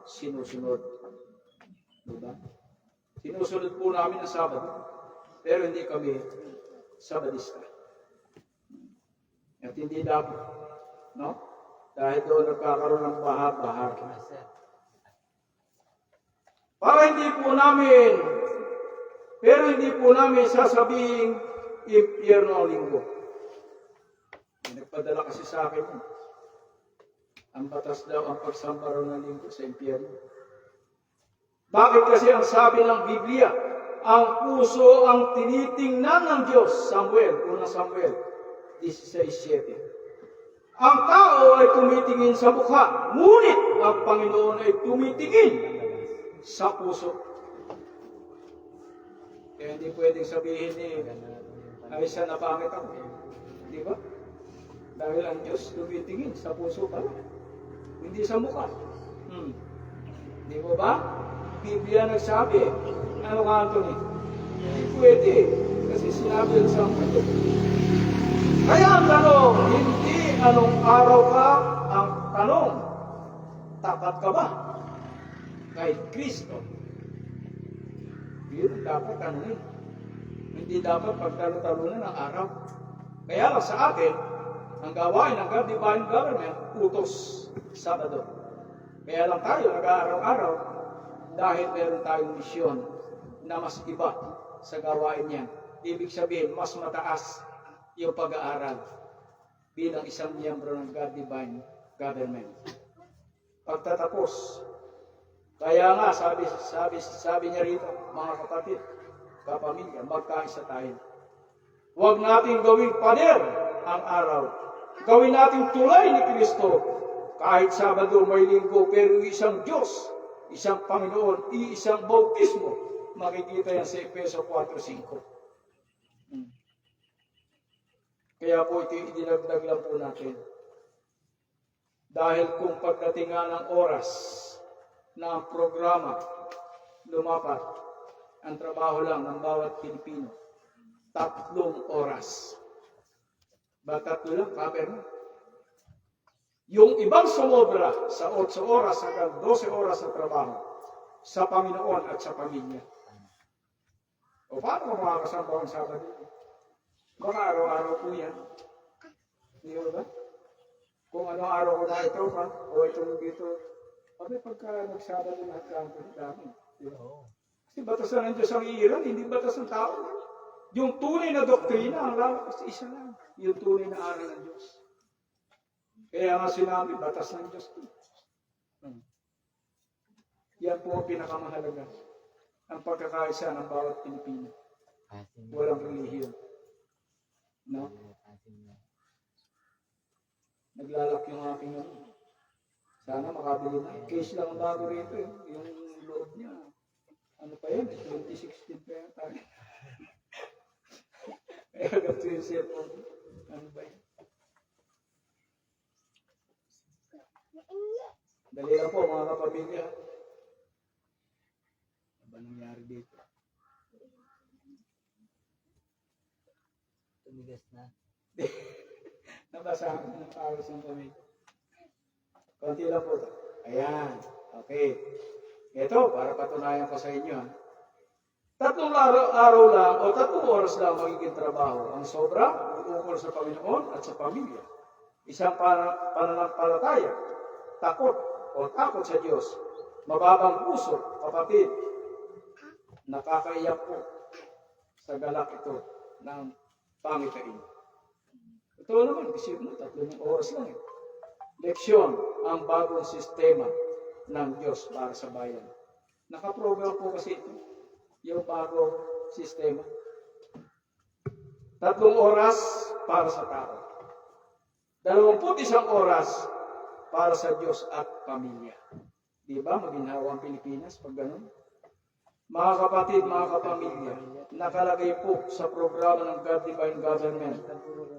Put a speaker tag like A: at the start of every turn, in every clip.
A: sinusunod. Diba? Sinusunod po namin ang Sabado, pero hindi kami Sabadista. At hindi dapat, no? Dahil doon nagkakaroon ng bahag-bahag. Para hindi po namin sasabing impyerno ang linggo. Nagpadala kasi sa akin, ang batas daw ang pagsamba raw ng linggo sa impyerno. Bakit kasi ang sabi ng Biblia, ang puso ang tinitingnan ng Diyos, unang Samuel 16:7. Ang tao ay tumitingin sa mukha, ngunit ang Panginoon ay tumitingin sa puso. Kaya hindi pwedeng sabihin ay isa na pangit ako. Di ba? Dahil ang Diyos tumitingin sa puso pala, hindi sa mukha. Di ba ba? Biblia nagsabi, ano ka Anthony? Hindi pwede, kasi sinabi ng Samuel. Kaya ang tanong, hindi anong araw ka, ang tanong, tapat ka ba kay Kristo? Yun dapat tanongin. Hindi dapat pagtalo-talunan ng araw. Kaya lang sa akin, ang gawain ng God Divine Government, utos, Sabado. Kaya lang tayo nag-aaraw-araw dahil meron tayong misyon na mas iba sa gawain niyan. Ibig sabihin, mas mataas yung pag-aaral bilang isang miyembro ng God Divine Government. Pagtatapos, kaya nga sabi niya rito, mga kapatid, kapamilya, magkaisa tayo. Huwag natin gawing pader ang araw. Gawin natin tulay ni Kristo. Kahit Sabado may linggo, pero isang Diyos, isang Panginoon, isang bautismo. Makikita yan sa Efeso 4:5. Kaya po ito idinagdag lang po natin. Dahil kung pagdating nga ng oras na ang programa lumapat, ang trabaho lang ng bawat Pilipino, 3 oras. Ba 3 lang, cover na. Yung ibang sumobra sa 8 oras hanggang 12 oras sa trabaho, sa Panginoon at sa pamilya. O paano makakasama ang Sabado? Baka araw-araw po yan. Hindi ba? Kung ano araw ko na ito pa, o itong dito, pagka nagsabado lahat ka ang dami. Kasi batasan ng Diyos ang iiran, hindi batas ng tao. Yung tunay na doktrina, ang lakas isa lang. Yung tunay na aral ng Diyos. Kaya nga sinabi, batas ng Diyos. Yan po ang pinakamahalaga. Ang pagkakaisa ng bawat Pilipino. Walang relihiyon. No? Naglalak yung aking sana makabili na. Case lang ang bago rito. Yung loob niya. Ano pa yan? 2016 pa yan tayo. Kaya gato yung cellphone. Ano ba yan? Dali lang po mga kapamilya. Ano ba nangyari dito?
B: Tumigas na.
A: Nabasahan ko ng paros ng kamay. Konti lang po. Ayan. Okay. Ito, para patunayan ko sa inyo. 3 araw lang o 3 oras lang magiging trabaho. Ang sobra, ukol sa Panginoon at sa pamilya. Isang pananampalataya, takot sa Diyos. Mababang puso, kapatid. Nakakaiyak po sa galak ito ng pangitain. Ito naman, isip mo, 3 oras lang. Leksyon, ang bagong sistema ng Diyos para sa bayan. Nakaprogram po kasi ito, yung bagong sistema. 3 oras para sa tao. 21 oras para sa Diyos at pamilya. Di ba, maginhawa ang Pilipinas pag gano'n? Mga kapatid, mga kapamilya, nakalagay po sa programa ng God Divine Government.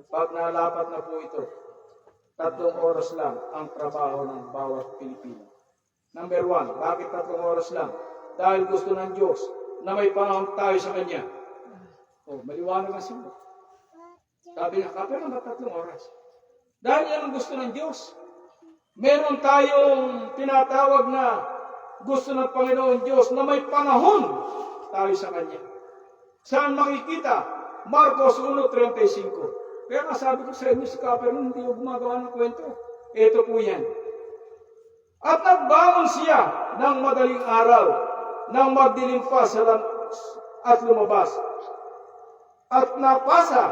A: Pag nalapat na po ito, 3 oras lang ang trabaho ng bawat Pilipino. Number 1, bakit 3 oras lang? Dahil gusto ng Diyos na may panahon tayo sa Kanya. Maliwanag ang simba. Sabi niya, kapag naman 3 oras. Dahil yan ang gusto ng Diyos. Meron tayong tinatawag na gusto ng Panginoon Diyos na may panahon tayo sa Kanya. Saan makikita? Marcos 1:35. Kaya nga sabi ko sa inyo, si Capernaum hindi ko gumagawa ng kwento. Ito po yan. At nagbangon siya ng madaling araw, nang magdilim pa at lumabas. At napasa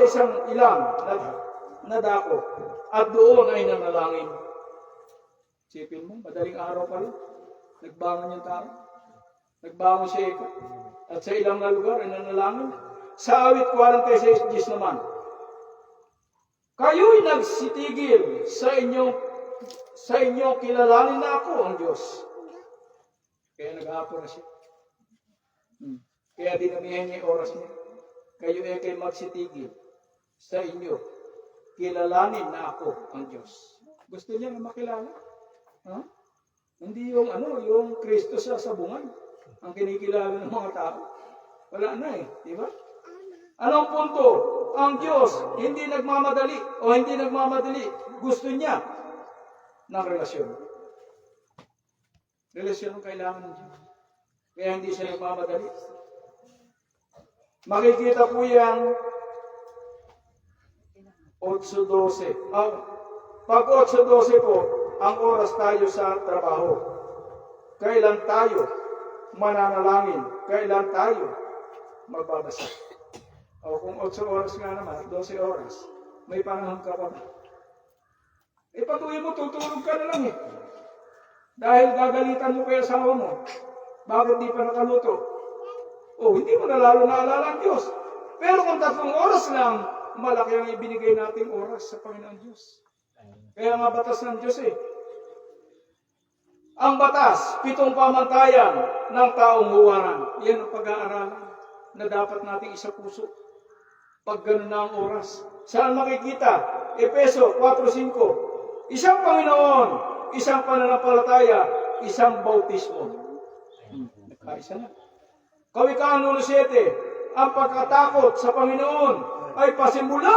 A: isang ilang na dako. At doon ay nanalangin. Sipin mo, madaling araw pa rin. Nagbangon yung tao. Nagbangon siya ito. At sa ilang na lugar ay nanalangin. Sa awit 46 naman, kayo'y nagsitigil sa inyo kilalanin na ako ang Diyos. Kaya naghahapon na siya. Kaya dinamihan niya yung oras niya. Kayo ay kayo magsitigil sa inyo kilalanin na ako ang Diyos. Gusto niya na makilala? Ha? Hindi yung Kristo sa sabungan ang kinikilala ng mga tao. Wala na di ba? Anong punto? Ang Diyos hindi nagmamadali o hindi nagmamadali. Gusto niya ng relasyon. Relasyon ang kailangan ng Diyos. Kaya hindi siya nagmamadali. Makikita po yan 8:12. Pag 8:12 po, ang oras tayo sa trabaho. Kailan tayo mananalangin? Kailan tayo magbabasa? O kung 8 oras nga naman, 12 oras, may panahon ka pa ba? Patuloy mo, tutulog ka na lang Dahil gagalitan mo kaya asawa mo. Bakit di pa nakaluto? Hindi mo na lalo naalala ang Diyos. Pero kung 3 oras lang, malaki ang ibinigay nating oras sa Panginoon Diyos. Kaya nga batas ng Diyos Ang batas, 7 pamantayan ng taong huwaran. Yan ang pag-aaralan na dapat nating isa puso. Pag ganun na ang oras. Saan makikita? Efeso 4:5. Isang Panginoon, isang pananampalataya, isang bautismo. Nagkaisa na. Kawikaan 1:7. Ang pagkatakot sa Panginoon ay pasimula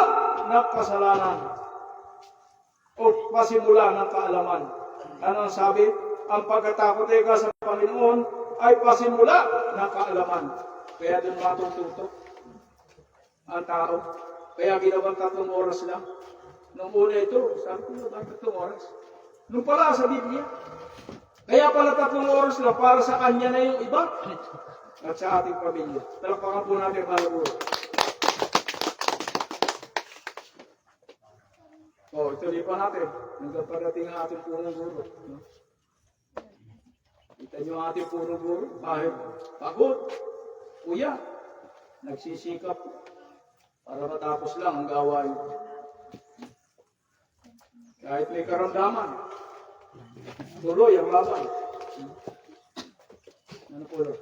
A: ng kasalanan o pasimula ng kaalaman. Ano ang sabi? Ang pagkatakot sa Panginoon ay pasimula ng kaalaman. Kaya doon matututo ang tao. Kaya ginawang 3 oras lang. Nung una ito, sabi ko, bakit 3 oras? Nung pala sa Biblia. Kaya pala 3 oras lang para sa kanya na yung iba. At sa ating pamilya. Talapakan po natin mga guro. Ituloy pa natin. Hanggang parating ang ating punong guro. Kita niyo ang ating punong guro. Kahit pagod, kuya, nagsisikap para matapos lang ang gawain. Kahit may karamdaman, tuloy ang laban. Ano po lo?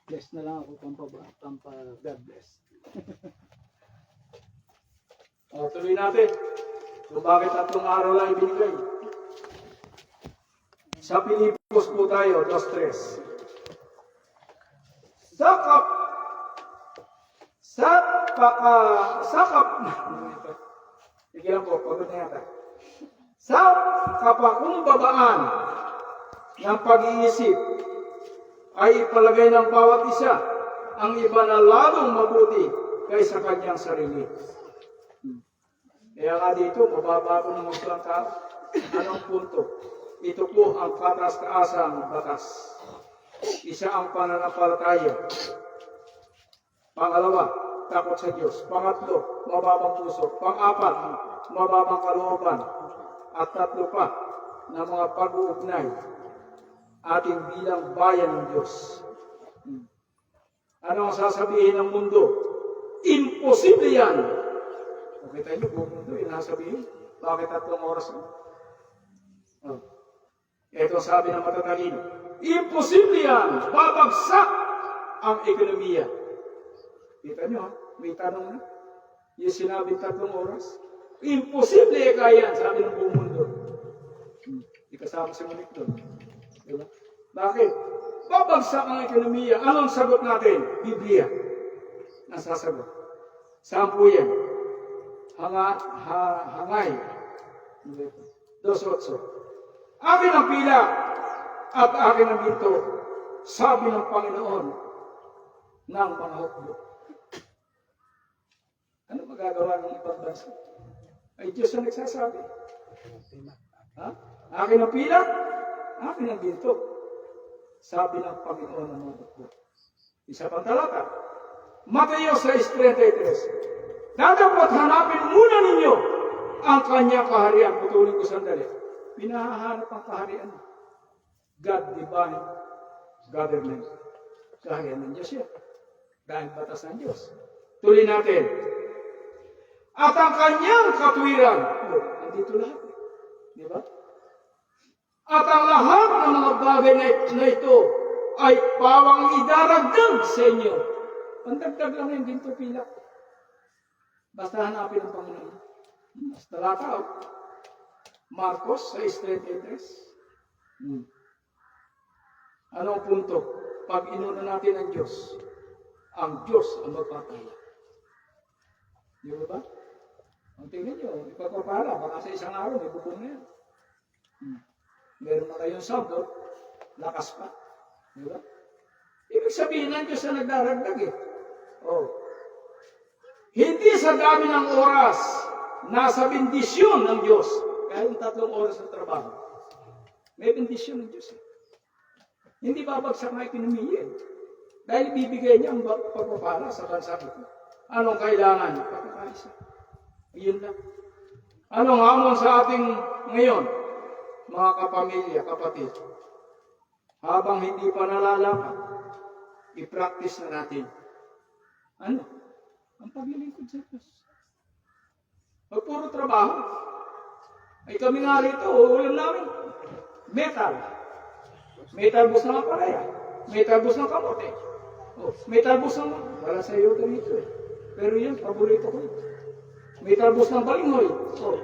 A: Bless na lang ako, pampa God bless. Tuloy natin. So bakit 3 araw lang ibinigay? Sa Pilipos po tayo, 2:3. Sige lang po, pagod na yata. Sa kapakumbabaan ng pag-iisip ay ipalagay ng bawat isa ang iba na lalong mabuti kaysa kanyang sarili. Kaya nga dito, mababa po ng mga tao. Anong punto? Ito po ang katas-kaasang batas. Isa ang pananampalataya. Pangalawa, takot sa Diyos. Pangatlo, mababang puso. Pang-apat, mababang kalooban. At 3 pa, na mga pag-uugnay ating bilang bayan ng Diyos. Ano ang sasabihin ng mundo? Imposible yan! Okay tayo, buong mundo, yung nasabihin. Bakit 3 oras na? Ito sabi ng matatalino. Imposible yan! Babagsak ang ekonomiya. Kita nyo, may tanong na. Yung sinabing 3 oras. Imposible kaya yan, sabi ng buong mundo. Ikasama si Monique doon. Diba? Bakit? Babagsak ang ekonomiya. Anong sagot natin? Biblia. Nasasagot. Saan po yan? Hangay. 2:8. Akin ang pila at akin ang ginto, sabi ng Panginoon ng mga hukbo. Ano magagawa ng ibang bansa? Ay Diyos ang nagsasabi. Ha? Akin ang pila, akin ang ginto, sabi ng Panginoon ng mga hukbo. Isa pang talata, Mateo 6:33. Datapot hanapin muna ninyo ang kanyang kaharian. Putulin ko sandali. Pinahahanap ang kaharian. God divine government. Kaharian ng Diyos yan. Dahil batas ng Diyos. Tuloy natin. At ang kanyang katwiran. Nandito lahat. Di ba? At ang lahat ng mga bagay na ito ay pawang idaragdag sa inyo. Pandagdag lang yung ginto pila. Basta hanapin ang Panginoon. Basta lataw. Marcos 6:33. Ano ang punto? Pag inuna natin ang Diyos ang magpapala. Di ba? Ang tingnan nyo, ipagpapala, baka sa isang araw, may bubong na yan. Meron na kayong sabdo, lakas pa. Di ba? Ibig sabihin ng Diyos na nagdaragdag eh. Oh. Hindi sa dami ng oras, nasa bendisyon ng Diyos. Kaya yung 3 oras ng trabaho, may bendisyon ng Diyos eh. Hindi babagsak na ekonomiya eh. Dahil bibigay niya ang pagpapala sa bansa ito. Anong kailangan? Pagkakaisa. Ayun lang. Anong hamon sa ating ngayon? Mga kapamilya, kapatid. Habang hindi pa nalalakad, i-practice na natin. Ano? Ang paglilingkod sa Diyos. Pag puro trabaho, ay kami nga rito, ulam namin. Metal. Metal bus ng aparaya. Metal bus ng kamote. Oh, metal bus ng... Wala sa iyo dito eh. Pero yan, paborito ko. Metal bus ng balinghoy. Oh.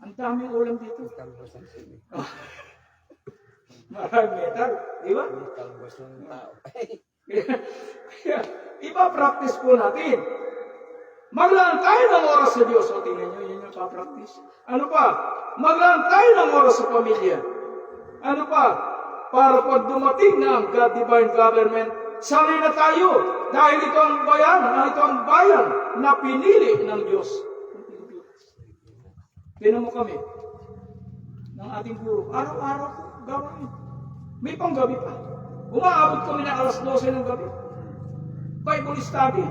A: Ang daming ulam dito. Oh. Maraming metal. Di ba? Metal bus ng tao. Ipa-practice po natin. Maglaan tayo ng oras sa Diyos. O, tingnan nyo, yun yung pa-practice. Ano pa? Maglaan tayo ng oras sa pamilya. Ano pa? Para pag dumating na ang God Divine Government, sanay na tayo. Dahil ito ang bayan na pinili ng Diyos. Tinan mo kami ng ating guro. Araw-araw po, gawin. May panggabi pa. Umaabot kami na 12:00 ng gabi. Bible study.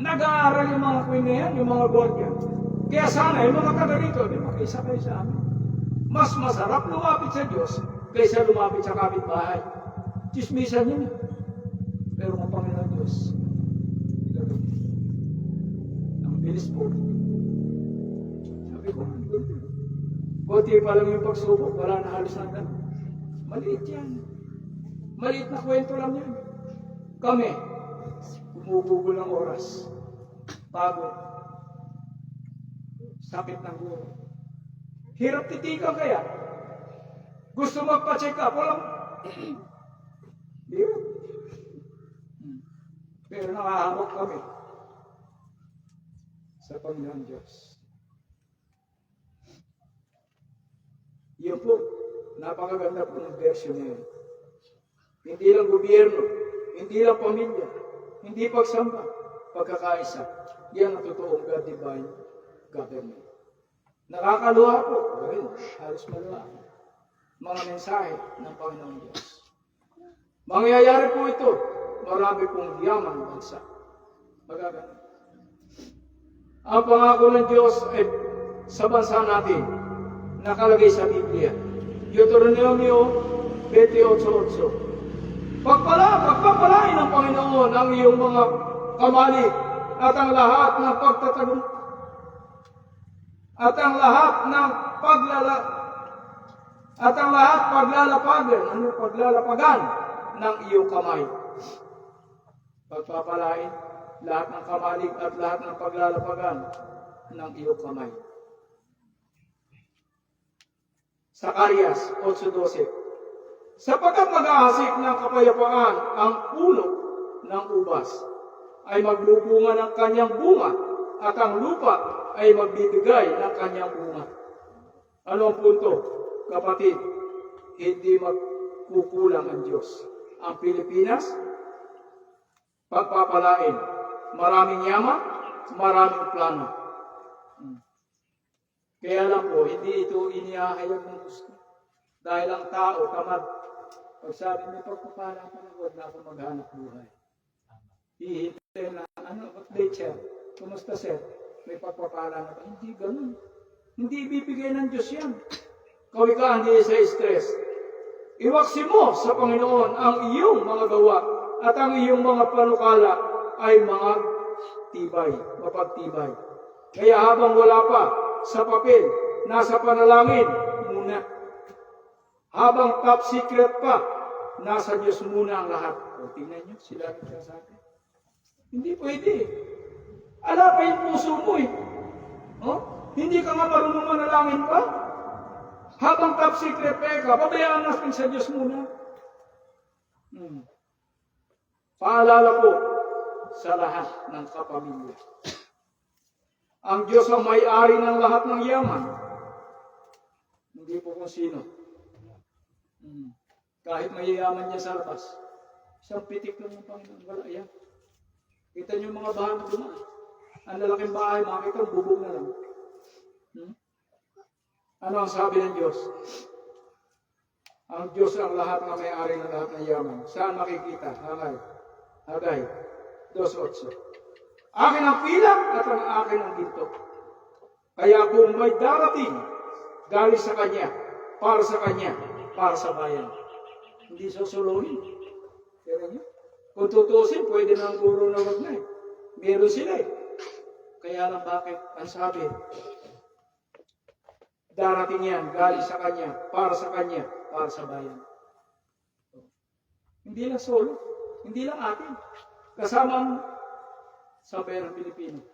A: Nag-aaral yung mga queen na yan, yung mga gwardiya. Kaya sana, yung mga taga rito, di makiisa kayo sa amin. Mas masarap lumapit sa Diyos kaysa lumapit sa kapitbahay. Chismisan yun. Pero kung Panginoon Diyos, ang bilis po. Sabi ko, konti pa lang yung pagsubok, wala na halos na gano'n. Maliit yan. Maliit na kwento lang yan. Kami, umugugol ng oras. Bago. Sakit ng guro. Hirap titikan kaya. Gusto magpa-check up, walang. Hirap. Pero nakahawak kami sa Panginoon Diyos. Yun po, napakaganda po ng version niya. Hindi lang gobyerno, hindi lang pamilya, hindi pagsamba, pagkakaisa. Yan ang totoong God Divine Government. Nakakaluha po, halos maluha. Mga mensahe ng Panginoon Diyos. Mangyayari po ito, marami pong yaman bansa. Magaganda. Ang pangako ng Diyos ay sa bansa natin, nakalagay sa Biblia. Deuteronomio 28:8. Pagpapalain ng Panginoon ang iyong mga kamali at ang lahat ng pagtatagumpay at ang lahat ng paglalapagan ng iyong kamay. Pagpapalain lahat ng kamali at lahat ng paglalapagan ng iyong kamay. Sakarias 8:12. Sapagkat mag-ahasik ng kapayapaan ang puno ng ubas, ay magbubunga ng kanyang bunga, at ang lupa ay magbibigay ng kanyang bunga. Ano ang punto? Kapatid, hindi magkukulang ang Diyos. Ang Pilipinas, pagpapalain. Maraming yaman, maraming plano. Kaya lang po, hindi ito inihahayag ng gusto. Dahil ang tao, tamad. Pag sabi, may pagpapala pa na, huwag na ako maghanap buhay. Hihintay na, update sir? Kumusta sir? May pagpapala na pa. Hindi ganun. Hindi ibibigay ng Diyos yan. Kawikaan, hindi sa stress. Iwaksi mo sa Panginoon ang iyong mga gawa at ang iyong mga panukala ay mga tibay, mapagtibay. Kaya habang wala pa sa papel, nasa panalangin muna. Habang top secret pa, nasa Diyos muna ang lahat. O, tingnan nyo, sila rin sa akin. Hindi pwede. Ala pa yung puso mo eh. Oh? Hindi ka nga marunong manalangin pa? Habang top secret pa ka, pabayaan natin sa Diyos muna. Paalala ko sa lahat ng kapamilya. Ang Diyos ang may-ari ng lahat ng yaman. Hindi po kung sino. Kahit mayayaman niya sa labas, isang pitik lang ng Panginoon. Wala yan. Kita niyo yung mga bahay na dumaan. Ang lalaking bahay, makikita, bubog na lang. Ano ang sabi ng Diyos? Ang Diyos ang lahat na may-ari ng lahat ng yaman. Saan makikita? Hagay 2:8. Akin ang pilang at ang akin ang ginto. Kaya kung may darating, galing sa Kanya, para sa bayan. Hindi susulungin. Pero niyo, kung tutusin, pwede na ang guro na wag na eh. Meron sila eh. Kaya lang bakit? Ang sabi, darating yan, galing sa Kanya, para sa bayan. Hindi lang solo, hindi lang atin. Kasama ang sabayan ng Pilipino.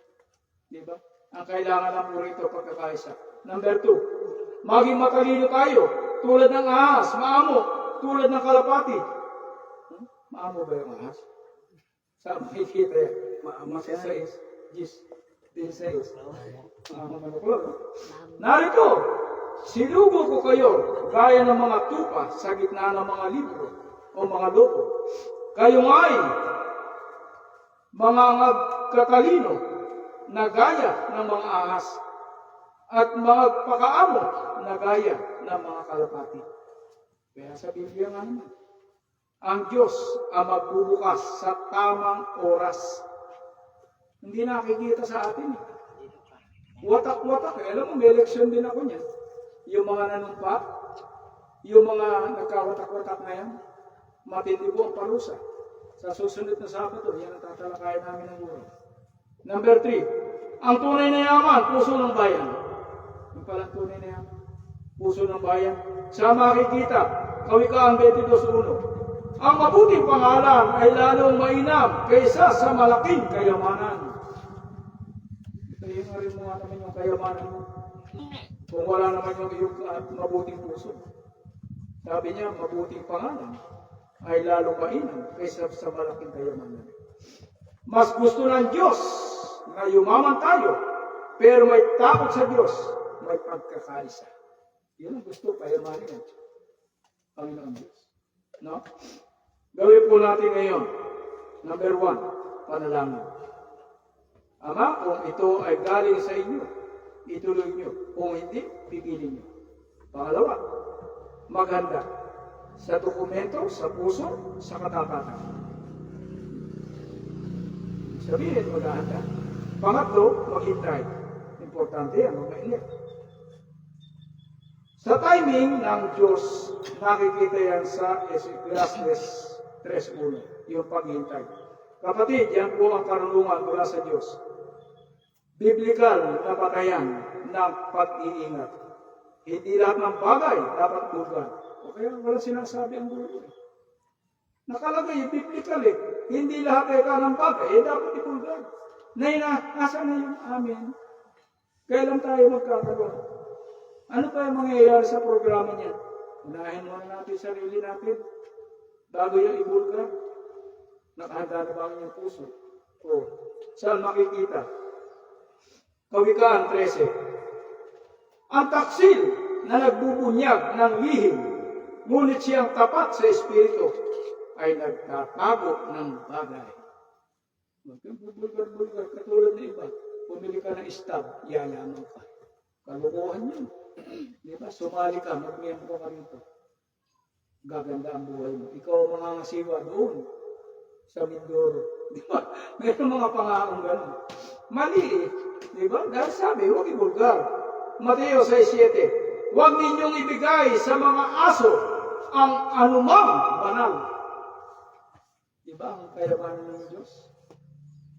A: Di ba? Ang kailangan lang po rito pagkakaisa. Number 2, maging matalino tayo, tulad ng ahas, maamo, tulad ng kalapati. Maamo ba yung ahas? Saan makikita yan? Maamo siya. 16. Narito, sinugo ko kayo gaya ng mga tupa sa gitna ng mga libro o mga loko. Kayo ay mga katalino na gaya ng mga ahas at mga pakaamo na gaya ng mga kalapati. Kaya sa Biblia nga naman, ang Diyos ang magbubukas sa tamang oras. Hindi nakikita sa atin. Watak-watak. Alam mo, may eleksyon din ako niyan. Yung mga nanumpa, yung mga nagkawatak-watak na yan, matindi po ang parusa. Sa susunod na Sabado, yan ang tatalakayan namin ng guro. Number 3, ang tunay na yaman, puso ng bayan. Yung palang tunay na yaman, puso ng bayan. Sa makikita, Kawikaan 22:1. Ang mabuting pangalan ay lalong mainam kaysa sa malaking kayamanan. Ito yung rin mo nga naman yung kayamanan mo. Kung wala naman yung iyong mabuting puso. Sabi niya, mabuting pangalan ay lalong mainam kaysa sa malaking kayamanan. Mas gusto ng Diyos na yumaman tayo, pero may takot sa Diyos, may pagkakaisa. Yun ang gusto, kayamanin yan. Panginoon Diyos. No? Gawin po natin ngayon. Number 1, panalangin. Ama, kung ito ay galing sa inyo, ituloy nyo. Kung hindi, pipilin nyo. Pangalawa, maghanda. Sa dokumento, sa puso, sa katapatan. Sabihin, maghanda. Pangatlo, maghintay. Importante yan, mainit. Sa timing ng Diyos, nakikita yan sa Ecclesiastes 3:1, yung paghintay. Kapatid, yan po ang karunungan mula sa Diyos. Biblikal na patayan ng pag-iingat. Hindi lahat ng bagay dapat bulgan. O kaya wala sinasabi ang guro. Nakalagay yung biblikal eh. Hindi lahat ay kanang bagay, dapat ibulgan. Nasa na yung amin? Kailan tayo magkakaroon? Ano pa yung mangyayari sa programa niya? Unahin muna natin sarili natin. Bago yung ibulgar. Nakahanda na ba ang inyong puso? O, saan makikita? Kawikaan 13. Ang taksil na nagbubunyag ng lihim, ngunit siyang tapat sa Espiritu ay nagtatago ng bagay. Huwag kang bubulgar-bulgar katulad ng iba. Pumili ka ng stab, yayaman ka. Kalukuhan yun. Di ba? Sumali ka, mag-miyembro ka rito. Gaganda ang buhay mo. Ikaw ang mangangasiwa doon sa Mindoro. Di ba? Mayroon mga pangaong gano'n. Mali eh. Di ba? Dahil sabi, huwag ibulgar. Mateo 6:7. Huwag ninyong ibigay sa mga aso ang anumang banal. Di ba? Ang kayamanan ng Diyos.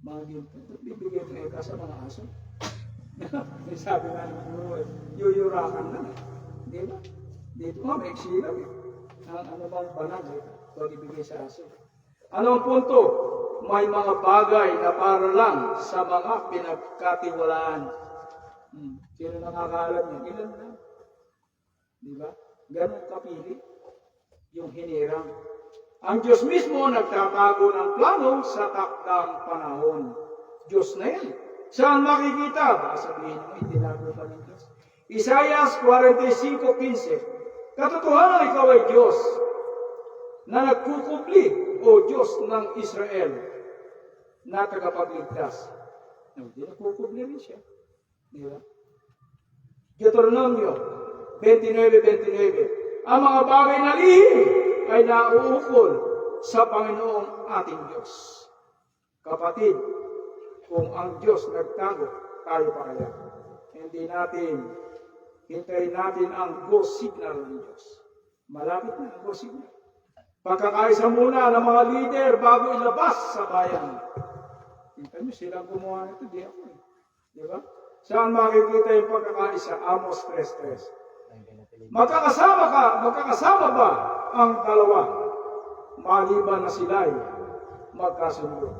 A: Mga ginto. Bibigay mo ka sa mga aso. Sabi nga ng guru, yuyurakan na. Di ba? Dito nga, may eksilaw eh. Ang anumang banal eh. Huwag ibigay sa aso. Anong punto? May mga bagay na para lang sa mga pinagkatiwalaan. Sino nakakaalam niya? Ilan na? Di ba? Ganon kapili yung hinirang. Ang Diyos mismo nagtatago ng plano sa takdang panahon. Diyos na yan. Saan makikita? Baka sabihin mo, itinago pa ng Diyos. Isaiah 45:15. Katotohanan ikaw ay Diyos na nagkukubli, o Diyos ng Israel na tagapagligtas. Hindi nagkukubli rin siya. Di ba? Deuteronomio 29:29. Ang mga bagay na lihim ay nauukol sa Panginoong ating Diyos. Kapatid, kung ang Diyos nagtago, tayo pa kaya? Hintayin natin ang go signal ng Diyos. Malapit na ang go signal. Pagkakaisa muna ng mga leader bago ilabas sa bayan. Kita nyo, silang gumawa nito, di ako eh. Di ba? Saan makikita yung pagkakaisa? Amos 3:3. Magkakasama ba ang dalawa? Maliban na sila'y magkasundo.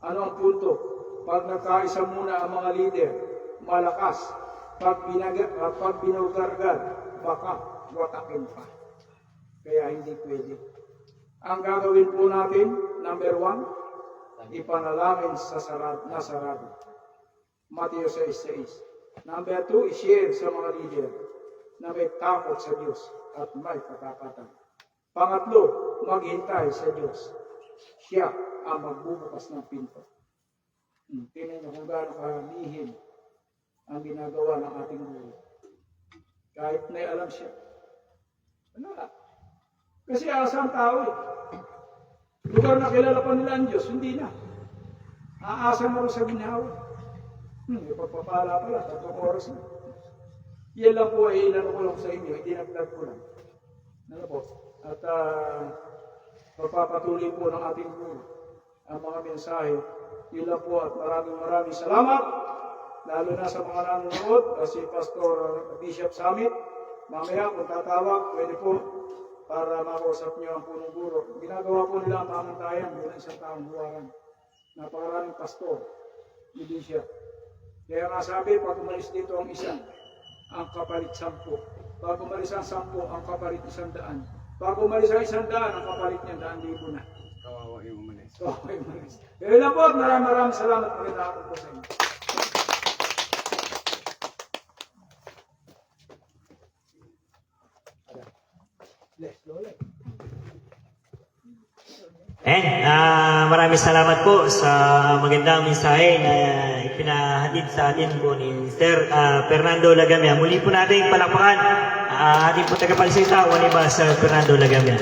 A: Ano ang punto? Pag nagkaisa muna ang mga leader, malakas. Pag binulgargad, baka watakin pa. Kaya hindi pwede. Ang gagawin po natin, number 1, ipanalangin sa sarado. Mateo 6:6. Number 2, i-share sa mga leader na may takot sa Diyos at may katapatan. Pangatlo, maghintay sa Diyos. Siya ang magbubukas ng pinto. Tingnan niyo kung gaano kalihim ang ginagawa ng ating guru. Kahit may alam siya. Wala. Kasi asang tao eh. Lugar na kilala pa nila ang Diyos, hindi na. Aasa mo sa ginawa. Ipagpapala pala, 3 oras na. Yan lang po ay inano ko lang sa inyo, idinagdag ko lang. Ano po? At magpapatuloy po ng ating guru ang mga mensahe. Yun lang po at maraming salamat. Lalo na sa mga nanonood, si Pastor Bishop Summit. Mamaya kung tatawag, pwede po para makausap niyo ang punong guro. Ginagawa po nila ang pamantayan bilang isang taong buwaran. Napakaraming pastor, hindi siya. Kaya nga sabi, pag umalis dito ang isa, ang kapalit 10. Pag umalis ang 10, ang kapalit 100. Pag umalis ang 100, ang kapalit niya 100,000 na.
B: Kawawa yung umalis.
A: Kawawa yung umalis. Kaya lang po, maraming salamat. Magandang hapon po sa inyo.
C: Maraming salamat po sa magandang mensahe na ipinahatid sa atin po ni Sir Fernando Lagamia. Muli po natin palakpakan ating po tagapagsalita, wala Sir Fernando Lagamia.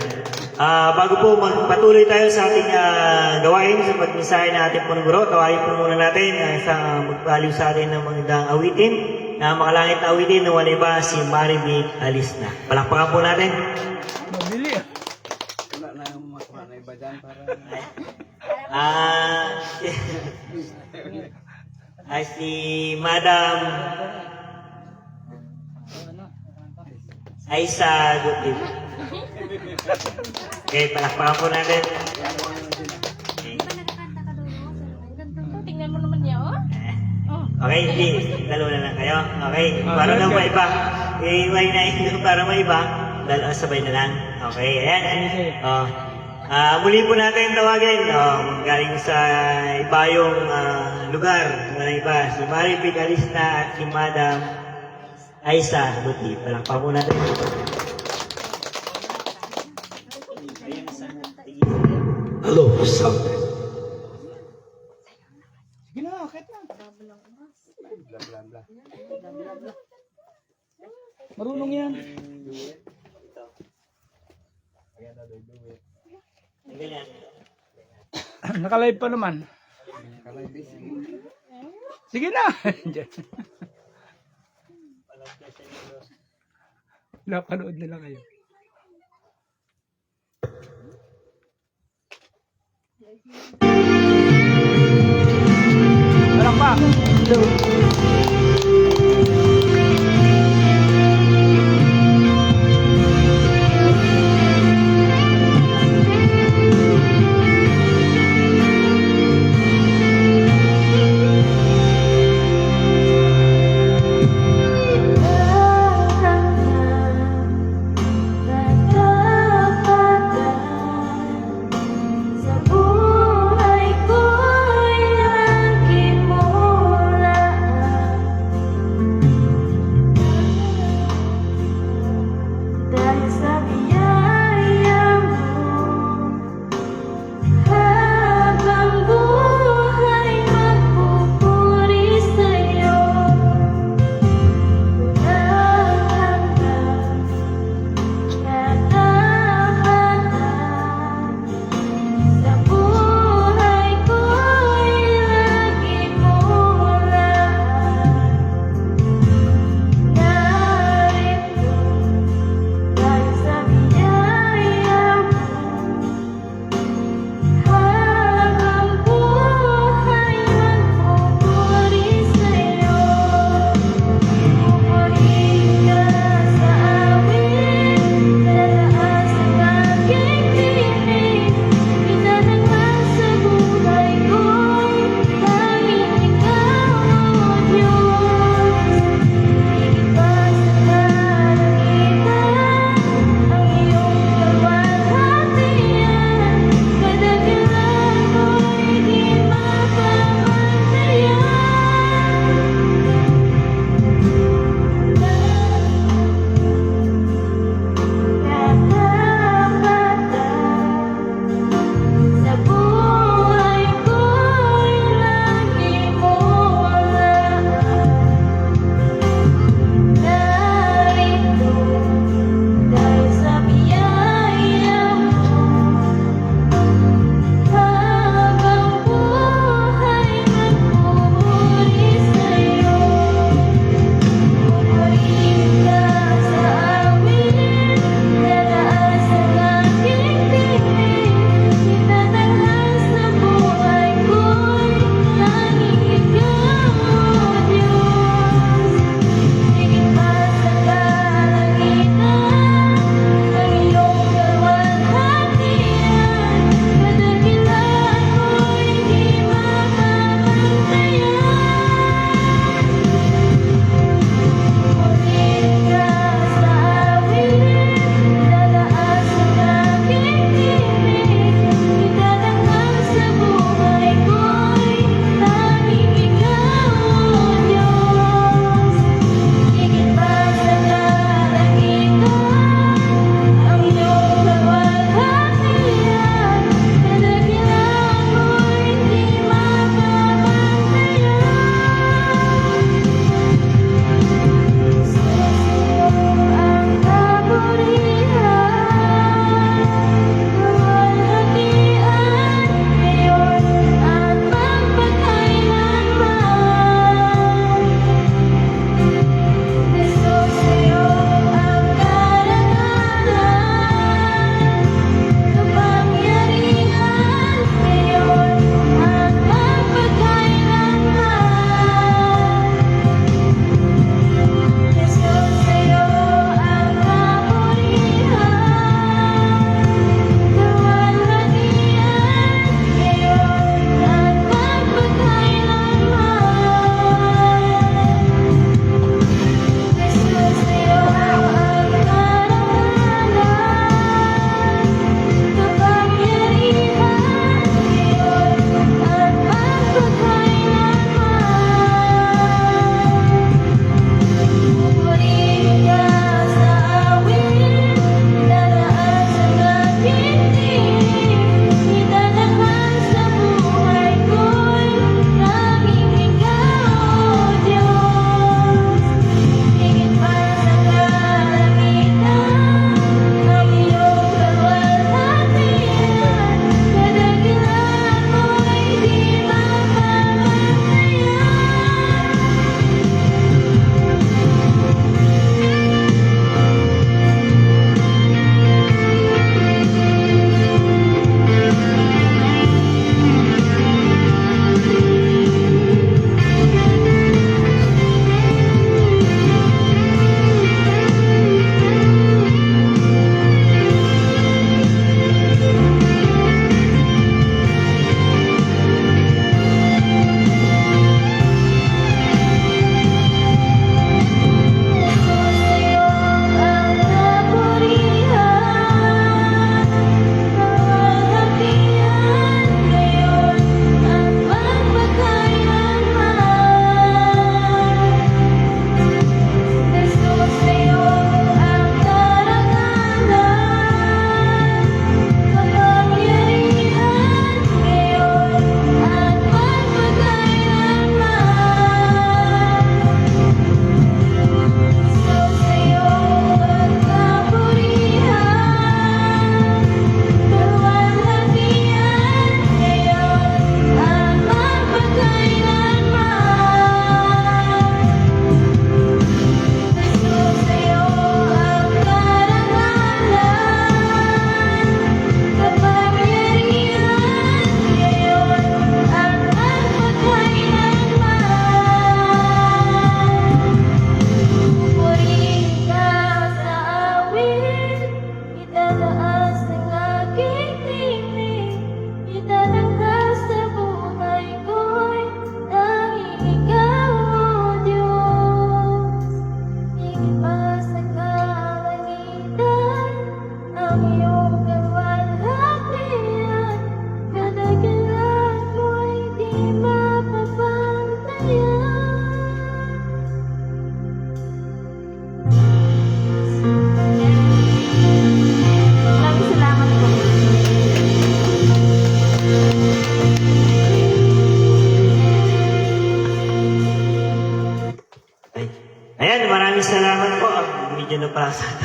C: Bago po magpatuloy tayo sa ating gawain sa pagmensahe na ating punong guro, tawain po muna natin sa magpaliw sa atin ng magandang awitin, makalangit na awitin na wala si Maribik Alisna. Palakpakan po natin.
B: Mabili ah. Wala na yung makuha na iba dyan para...
C: Ay si Madam Aisa Gutib. Okay, palakpakan po natin.
D: Di ba nakakanta ka doon? Ang ganda to. Tingnan mo naman niya, oh.
C: Okay, hindi. Dalawa na lang kayo. Okay, para lang maiba. Iway na ito para maiba. Dalawa sabay na lang. Okay, ayan. Muli po natin tawagin. Galing sa ibayong lugar. Mga iba. Si Maribik Alisna at si Madam Aisa Buti. Palakpakan po natin.
E: Hello, South.
A: Sige na, kahit na.
B: Bla bla bla.
A: Marunong yan.
C: Ganyan.
A: Nakalive pa naman.
B: Kalay busy.
A: Sige na. Napanood nila kayo. Alam pa.
D: Sa buhay ko'y naging mula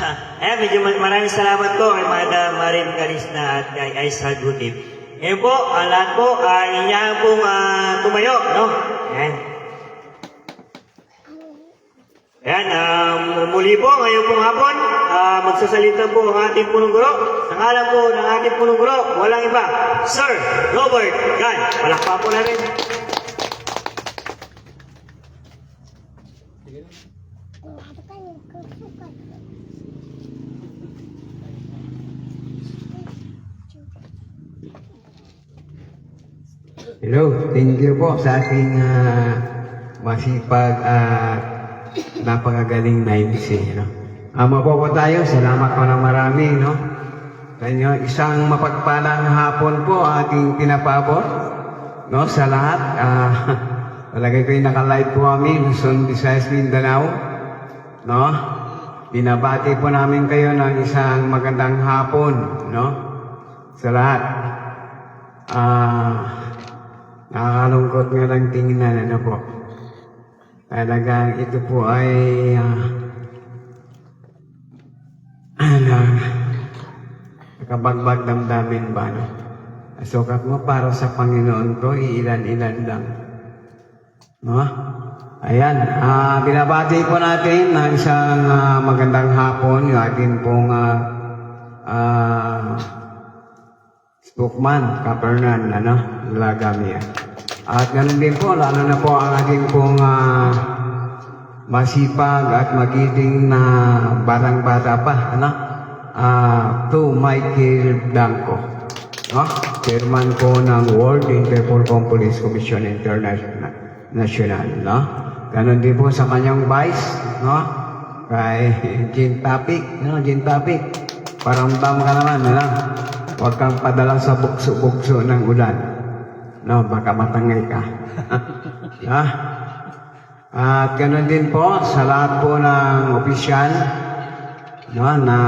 C: Ayan, medyo maraming salamat po kay Madam Marin Carisna at kay Aisha Gutib. Ngayon po, ang lahat po ay inyahan pong tumayo, no? Ayan. Ayan, muli po, ngayon pong hapon, magsasalita po ang ating punong guro. Sa ngalan po ng ating punong guro, walang iba, Sir Robert Gan. Palakpakan po natin.
B: Hello, thank you po sa ating masipag at napakagaling na MC. No? Mapo po tayo, salamat po ng marami. No? Kanyo, isang mapagpalang hapon po ating pinapabot no? Sa lahat. Palagay ko yung naka-live po kami, Luzon, Visayas, Mindanao. No? Binabati po namin kayo ng isang magandang hapon. No? Sa lahat. Nakakalungkot nga lang tingnan, ano po. Talagang ito po ay nakabagbag damdamin ba, no? Sukat mo para sa Panginoon ko, iilan-ilan lang. No? Ayan, binabati po natin ng isang magandang hapon, yung ating pong Spokman, Kapernan, Lagamia. At ganun din po, lalo na po ang ating pong masipag at magiting na batang-bata pa, to Michael Blanco, chairman po ng World Interpol Police Commission International, Ganun din po sa kanyang vice, kay Jean Tapik, Jean Tapik, paramdam ka naman, Huwag kang padala sa bukso-bukso ng ulan. No, baka matangay ka. At ganoon din po sa lahat po ng opisyal na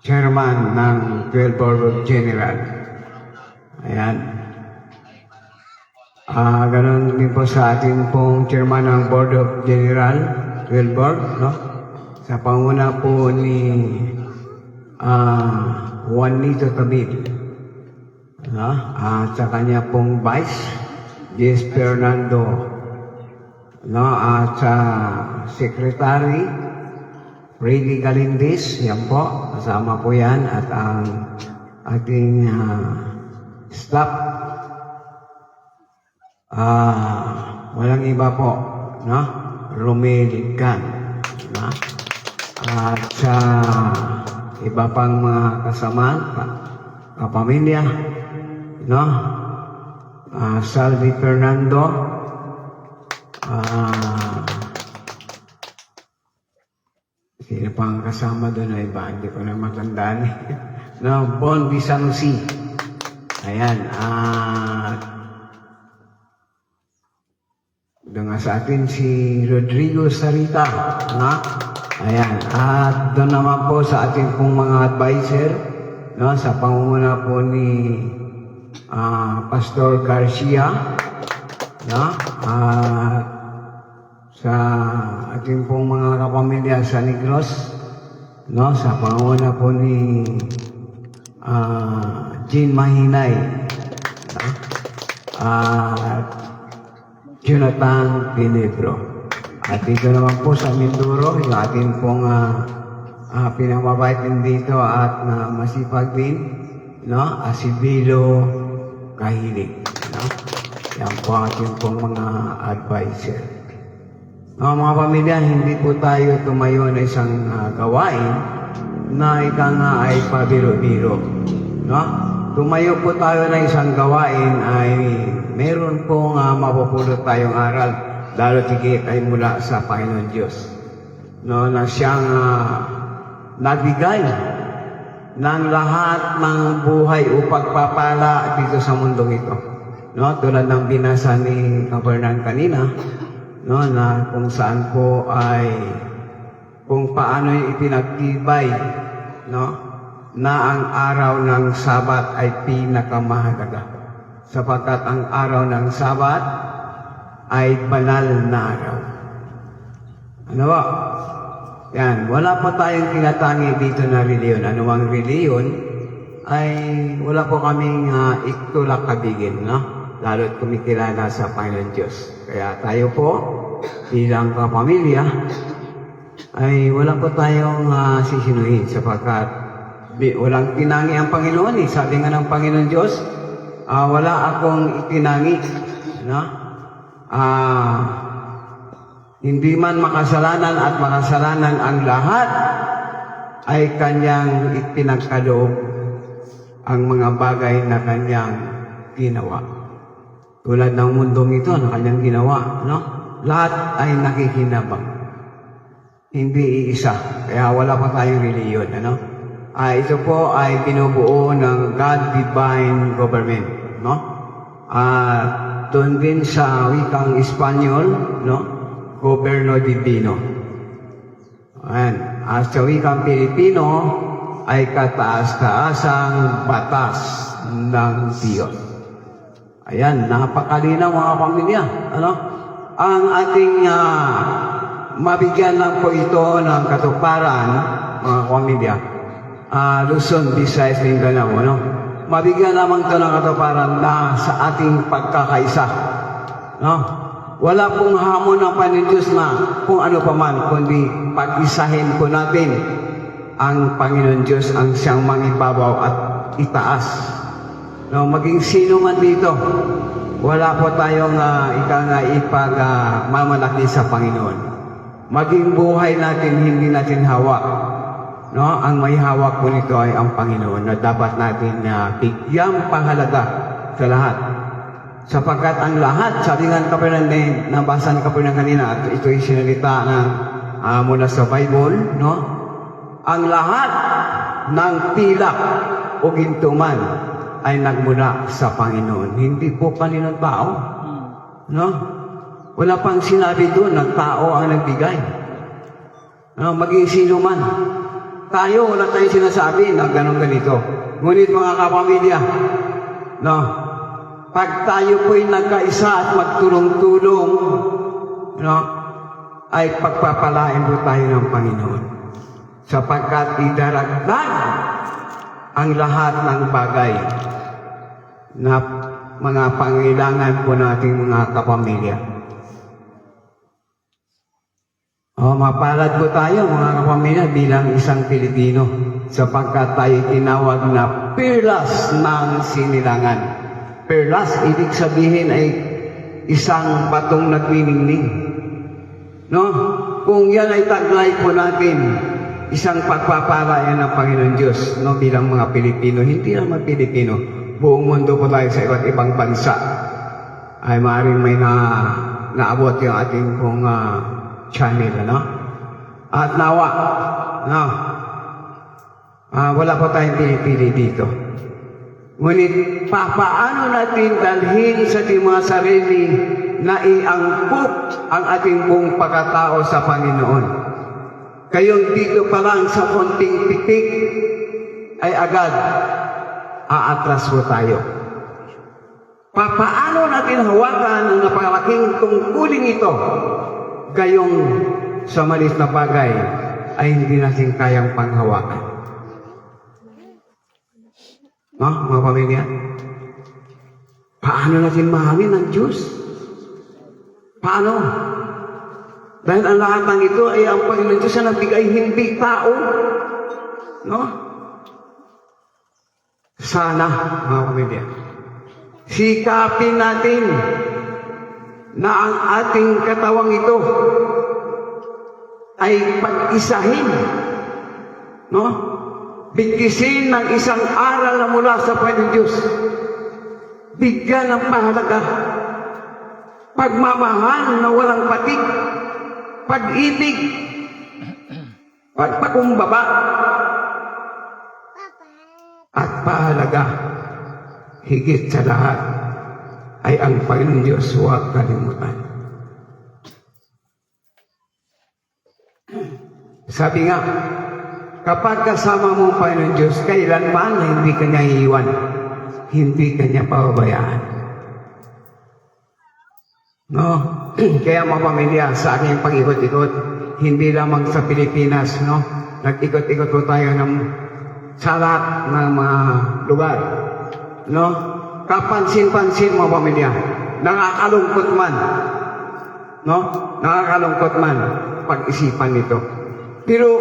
B: chairman ng 12 Board of General. Ayan. Ganoon din po sa ating pong chairman ng Board of General, 12 Board, sa panguna po ni Juanito Tabil, at sa kanya pong Vice, Jess Fernando, at sa Secretary, Freddy Galindez, yan po, kasama po yan, at ang ating staff, walang iba po, Romel Gan, at sa iba pang mga kasamaan, kapamilya, Salvi Fernando, sino pang kasama doon na iba, hindi ko na matandaan. Bon Bisanusi, ayan, doon nga sa atin si Rodrigo Sarita, ayan, at doon naman po sa ating pong mga advisor, sa pangunguna po ni Pastor Garcia, at sa ating pong mga kapamilya sa Negros, sa pangunguna po ni Jean Mahinay, at Jonathan Pinebro. At dito naman po sa Mindoro, yung ating pong pinamabait din dito at masipag din, Asibilo Kahilig. Yan po ating pong mga advisor. Mga pamilya, hindi po tayo tumayo na isang gawain na ika nga ay pabiro-biro. Tumayo po tayo na isang gawain ay meron pong mapupulot tayong aral, lalo tigit ay mula sa Panginoon Diyos. Na siyang nagbigay ng lahat ng buhay upang papala dito sa mundong ito. Tulad ng binasa ni Kapernan kanina, na kung saan po ay kung paano ipinagtibay, na ang araw ng Sabat ay pinakamahalaga. Sapagkat ang araw ng Sabat ay banal na araw. Ano ba? Yan, wala pa tayong tinatangi dito na reliyon. Anumang reliyon ay wala po kaming iktulak kabigin, no? Lalo't kumikilala sa Panginoon Diyos. Kaya tayo po, bilang kapamilya, ay wala po tayong sisinuhin sapagkat walang tinangi ang Panginoon eh. Sabi nga ng Panginoon Diyos, wala akong itinangi, no? Hindi man makasalanan at makasalanan ang lahat ay kanyang ipinagkaloob ang mga bagay na kanyang ginawa. Tulad ng mundong ito na kanyang ginawa, no? Lahat ay nakikinabang. Hindi iisa. Kaya wala pa tayong reliyon, ano? Ito po ay binubuo ng God Divine Government, no? Doon din sa wikang Espanyol, no? Goberno Divino. Ayan. Sa wikang Pilipino ay kataas-taasang batas ng Diyos. Ayan, napakalinaw mga pamilya. Ano? Ang ating mabigyan lang po ito ng katuparan, mga pamilya, Luzon, Visayas, Mindanao, ano? Mabigyan lamang ito ng katuparan na sa ating pagkakaisa. No? Wala pong hamon ng Panginoon Diyos na kung ano pa man, kundi pag-isahin po natin ang Panginoon Diyos ang siyang mangibabaw at itaas. No, maging sino man dito, wala po tayong ipagmamalaki sa Panginoon. Maging buhay natin, hindi natin hawak. No, ang may hawak po nito ay ang Panginoon na dapat natin bigyang pahalaga sa lahat. Sapagkat ang lahat, sabi nga ng Kapernaum, nabasa ng Kapernaum kanina, at ito'y sinalita mula sa Bible, no? Ang lahat ng pilak o gintuman ay nagmula sa Panginoon. Hindi po kaninong tao. No? Wala pang sinabi doon na tao ang nagbigay. No? Maging sino man. Tayo, wala tayong sinasabi na ganun ganito. Ngunit mga kapamilya, no? Pag tayo po'y nagkaisa at magtulong-tulong, no? Ay pagpapalain po tayo ng Panginoon. Sapagkat idaragdag ang lahat ng bagay na mga pangailangan po nating mga kapamilya. Mapalad po tayo mga kapamilya bilang isang Pilipino sapagkat tayo tinawag na perlas ng sinilangan. Perlas, ibig sabihin ay isang batong nagniningning. No? Kung yan ay taglay po natin, isang pagpapala yan ng Panginoon Diyos, no, bilang mga Pilipino, hindi naman Pilipino, buong mundo po tayo sa iba't ibang bansa, ay maaaring may naabot yung ating pong channel, ano? At nawa, no? Wala po tayong pinipili dito. Ngunit, paano natin dalhin sa ating mga sarili na iangkop ang ating pong pagkatao sa Panginoon? Kayong dito pa lang sa konting pitik ay agad aatras po tayo. Paano natin hawakan ang napakalaking tungkulin ito? Gayong sa malis na bagay ay hindi natin kayang panghawakan. No, mga pamilya? Paano natin mahalin ang Diyos? Paano? Dahil ang lahat ng ito ay ang Panginoon Diyos na nagbigay, hindi tao. No? Sana, mga pamilya, sikapin natin na ang ating katawang ito ay pag-isahin. No? Bigkisin ng isang aral na mula sa Panginoon Diyos. Bigyan ng mahalaga. Pagmamahal na walang patig. Pag-ibig, pagpakumbaba, at pahalaga, higit sa lahat, ay ang Panginoon Diyos, huwag kalimutan. Sabi nga, kapag kasama mo ang Panginoon Diyos, kailanman na hindi ka niya iiwan, hindi ka niya pababayaan. No? Kaya mga pamilya, sa aking pag-ikot-ikot, hindi lamang sa Pilipinas, no? Nag-ikot-ikot po tayo sa lahat ng mga lugar, no? Kapansin-pansin mga pamilya, nakakalungkot man, no? Nakakalungkot man pag-isipan nito. Pero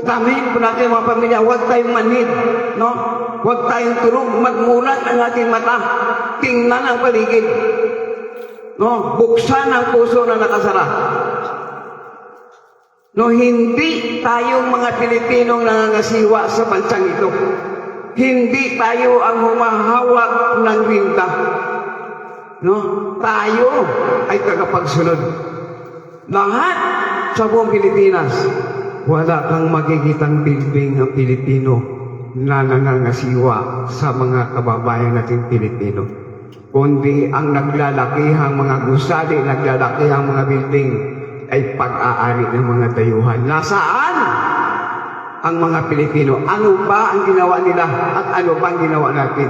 B: damihin po natin mga pamilya, huwag tayong manhid, no? Huwag tayong turog, magmulat ang ating mata, tingnan ang paligid, no? Buksan ang puso na nakasara. No, hindi tayong mga Pilipinong nangangasiwa sa bansang ito. Hindi tayo ang humahawak ng winta. No? Tayo ay tagapagsunod. Lahat sa buong Pilipinas, wala kang makikitang bilbing ang Pilipino na nangangasiwa sa mga kababayan nating Pilipino. Kundi ang naglalakihang mga gusali, naglalakihang mga bilbing ay pag-aari ng mga dayuhan. Nasaan ang mga Pilipino? Ano ba ang ginawa nila at ano ba ang ginawa natin?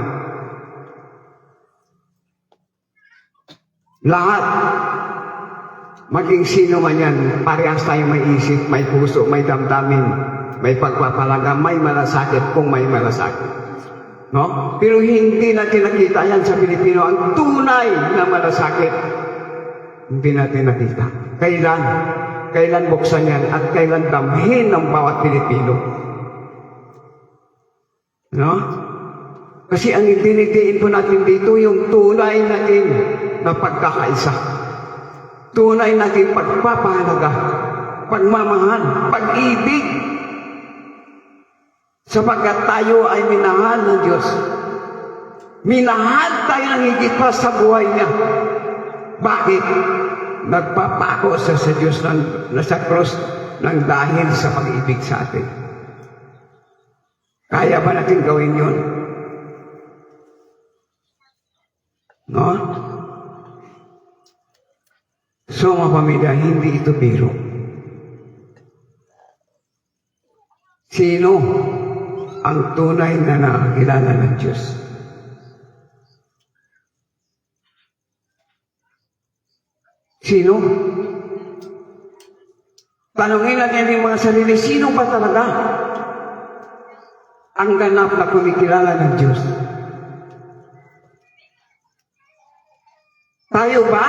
B: Lahat, maging sino man yan, parehas tayo may isip, may puso, may damdamin, may pagpapalaga, may malasakit kung may malasakit. No? Pero hindi natin nakita yan sa Pilipino, ang tunay na malasakit. Hindi natin nakita. Kailan buksan yan at kailan damhin ng bawat Pilipino. No? Kasi ang idinidiin po natin dito yung tunay natin na pagkakaisa. Tunay natin pagpapahalaga, pagmamahal, pag-ibig. Sapagkat tayo ay minahal ng Diyos. Minahal tayo ng higit pa sa buhay niya. Bakit? Nagpapako sa Diyos na sa cross ng dahil sa pag-ibig sa atin. Kaya ba natin gawin yun? No? So mga pamilya, hindi ito biro. Sino ang tunay na nakakilala ng Diyos? Sino? Tanungin natin yung mga sarili, sino ba talaga ang ganap na kumikilala ng Diyos? Tayo ba?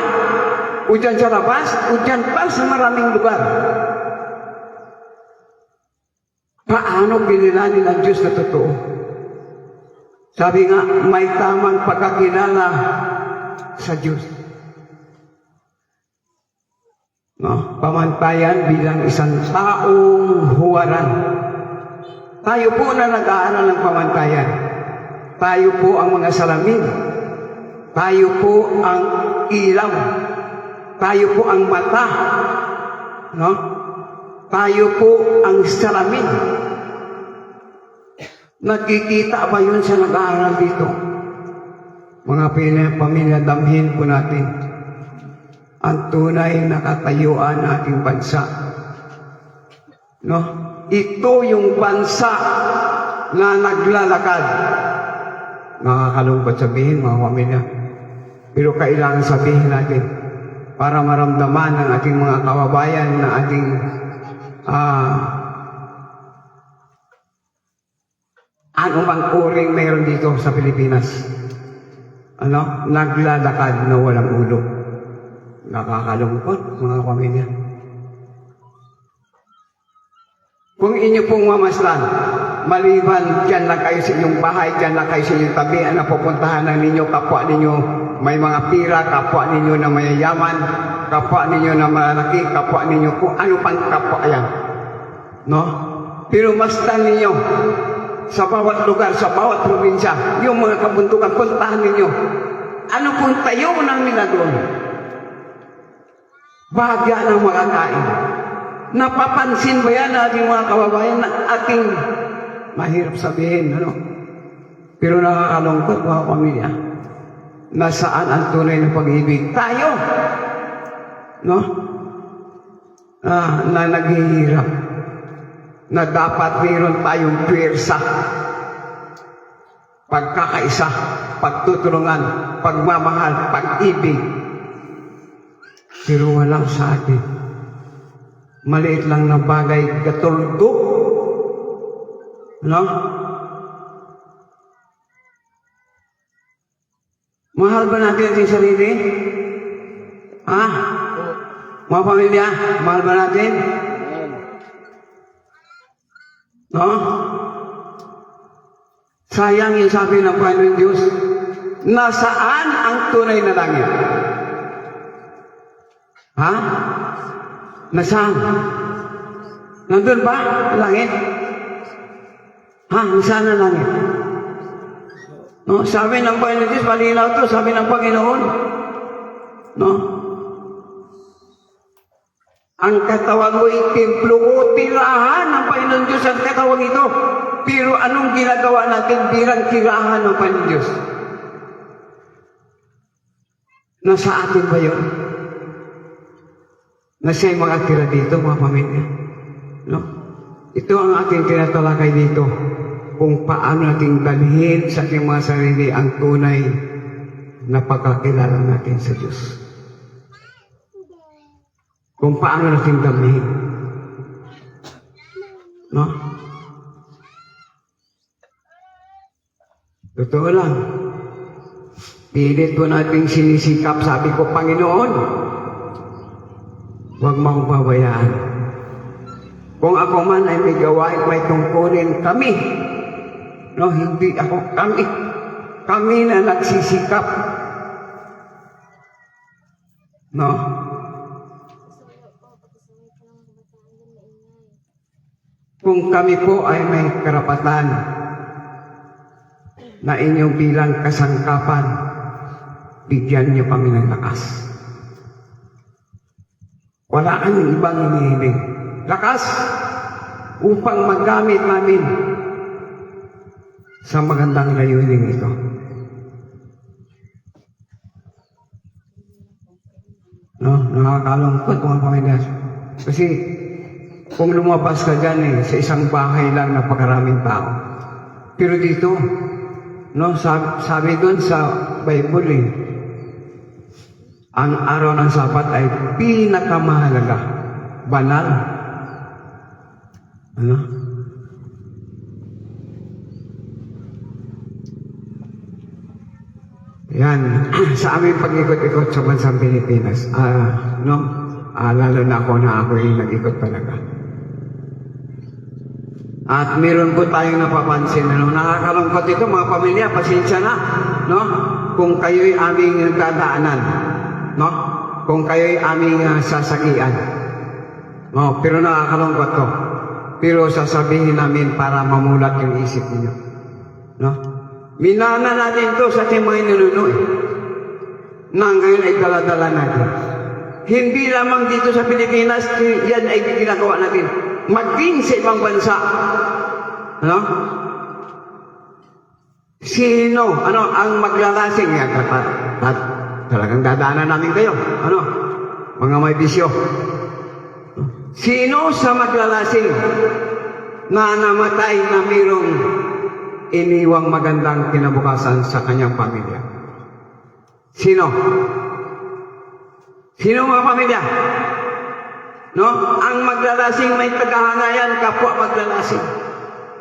B: O dyan sa labas? O dyan pa sa maraming lugar? Paano kinilala ng Diyos na totoo? Sabi nga, may tamang pagkakilala sa Diyos. No? Pamantayan bilang isang taong huwaran. Tayo po na nag-aaral ng pamantayan. Tayo po ang mga salamin. Tayo po ang ilaw. Tayo po ang mata. No? Tayo po ang salamin. Nakikita ba yun sa nag-aaral dito? Mga pamilya, damhin po natin ang tunay na katayuan ng ating bansa. No? Ito yung bansa na naglalakad. Nakakalungkot sabihin, mga pamilya. Pero kailangan sabihin natin para maramdaman ng ating mga kababayan na ating ano bang uring mayroon dito sa Pilipinas. Ano? Naglalakad na walang ulo. Nakakalungkot, mga pamilya. Kung inyo pong mamasdan, maliban dyan lang kayo sa inyong bahay, dyan lang kayo sa inyong tabi, na pupuntahan ng ninyo, kapwa ninyo may mga pira, kapwa ninyo na mayayaman, kapwa ninyo na malaki, kapwa ninyo kung ano pang kapwa yan. No? Pero masdan ninyo, sa bawat lugar, sa bawat probinsya, yung mga kabuntukan, puntahan ninyo. Ano pong tayo ng nila doon? Bahagya ng makakain. Napapansin ba yan na ating mga kababayan na ating mahirap sabihin, ano? Pero nakakalungkot, mga pamilya. Nasaan ang tunay na pag-ibig? Tayo! No? Na naghihirap. Na dapat mayroon tayong pwersa. Pagkakaisa, pagtutulungan, pagmamahal, pag-ibig. Pero walang sa atin. maliit lang na bagay katulog. No? Mahal ba natin ating sarili? Ha? Mga pamilya, mahal ba natin? No? Sayang yung sabi ng Panginoon Diyos, nasaan ang tunay na langit? Ha? Nasaan? Nandun ba ang langit? Ha? Nasaan ang langit? No? Sabi ng Panginoon Diyos, malinaw to, sabi ng Panginoon. No? Ang katawan mo'y templo ko, tirahan ng Panginoon Diyos ang katawan ito. Pero anong ginagawa natin bilang tirahan ng Panginoon Diyos? Nasa atin ba yun? Na siya'y makatira dito, mga pamilya. No? Ito ang ating tinatalakay dito. Kung paano natin dalhin sa ating mga sarili ang tunay na pagkakilala natin sa Diyos. Kung paano natin dalhin. No? Totoo lang. Pilit po natin sinisikap. Sabi ko, Panginoon, huwag mo akong pabayaan. Kung ako man ay may gawain, may tungkulin kami. No, hindi ako, kami. Kami na nagsisikap. No? Kung kami po ay may karapatan na inyong bilang kasangkapan, bigyan niyo kami ng lakas. Wala kang ibang hinihiling. Lakas upang magamit namin sa magandang layunin ito. No? Nakakalungkot mga pamilya. Kasi kung lumabas ka dyan sa isang bahay lang na pagkaraming tao. Pero dito, no, sabi doon sa Bible, ang araw ng Sabat ay pinakamahalaga, banal. Ano? Yan, sa aming pag-ikot-ikot sa bansang Pilipinas, lalo na ako yung nag-ikot talaga. At meron po tayong napapansin, nakakalungkot ito mga pamilya, pasensya na, no? Kung kayo'y aming dadaanan, no? Kung kayo'y aming sasagian, no? Pero nakakalungkot to. Pero sasabihin namin para mamulat yung isip niyo, no? Minana natin to sa ating mga ninunoy na ngayon ay dala-dala natin. Hindi lamang dito sa Pilipinas, yan ay ginagawa natin. Maging sa ibang bansa. Ano? Sino? Ano? Ang maglalasing. Talagang dadaanan namin kayo. Ano? Mga may bisyo. Sino sa maglalasing na namatay na mayroong iniwang magandang kinabukasan sa kanyang pamilya? Sino? Sino mga pamilya? No? Ang maglalasing may tagahangayan, kapwa maglalasing.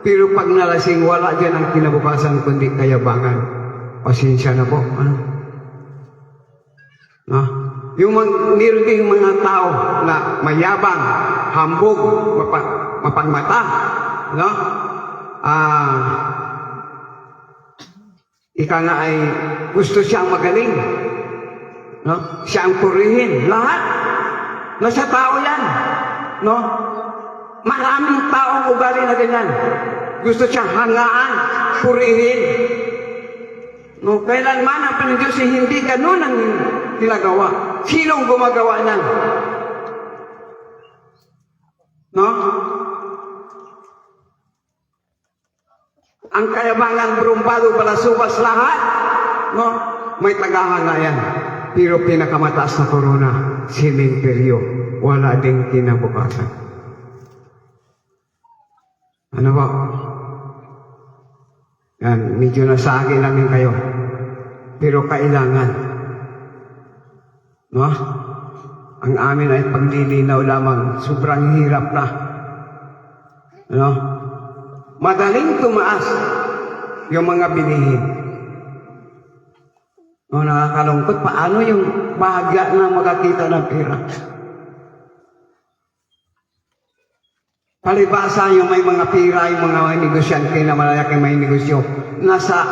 B: Pero pag nalasing, wala dyan ang kinabukasan kundi kayabangan. Pasensya na po. Ano? No? Yung meron ding mga tao na mayabang, hambog, mapagmata, no? Ika nga ay gusto siyang magaling, no? Siyang purihin. Lahat nasa tao yan, no? Maraming taong ugali na ganyan. Gusto siyang hangaan, purihin. No, kailanman ang Panginoon Diyos hindi ganun ang ginagawa. Sinong gumagawa niyan? No? Ang kayabangan, brumbado, balasubas, lahat, no? May tagahangayan. Pero pinakamataas na korona, simenteryo, wala ding kinabukasan. Ano ba? Yan, medyo nasagi namin kayo. Pero kailangan. No? Ang amin ay paglilinaw lamang. Sobrang hirap na. Ano? Madaling tumaas yung mga bilihin. No, nakakalungkot. Paano yung bahagya na makakita ng pera? Palibasa yung may mga pira, yung mga negosyante na malalaki may negosyo. Nasa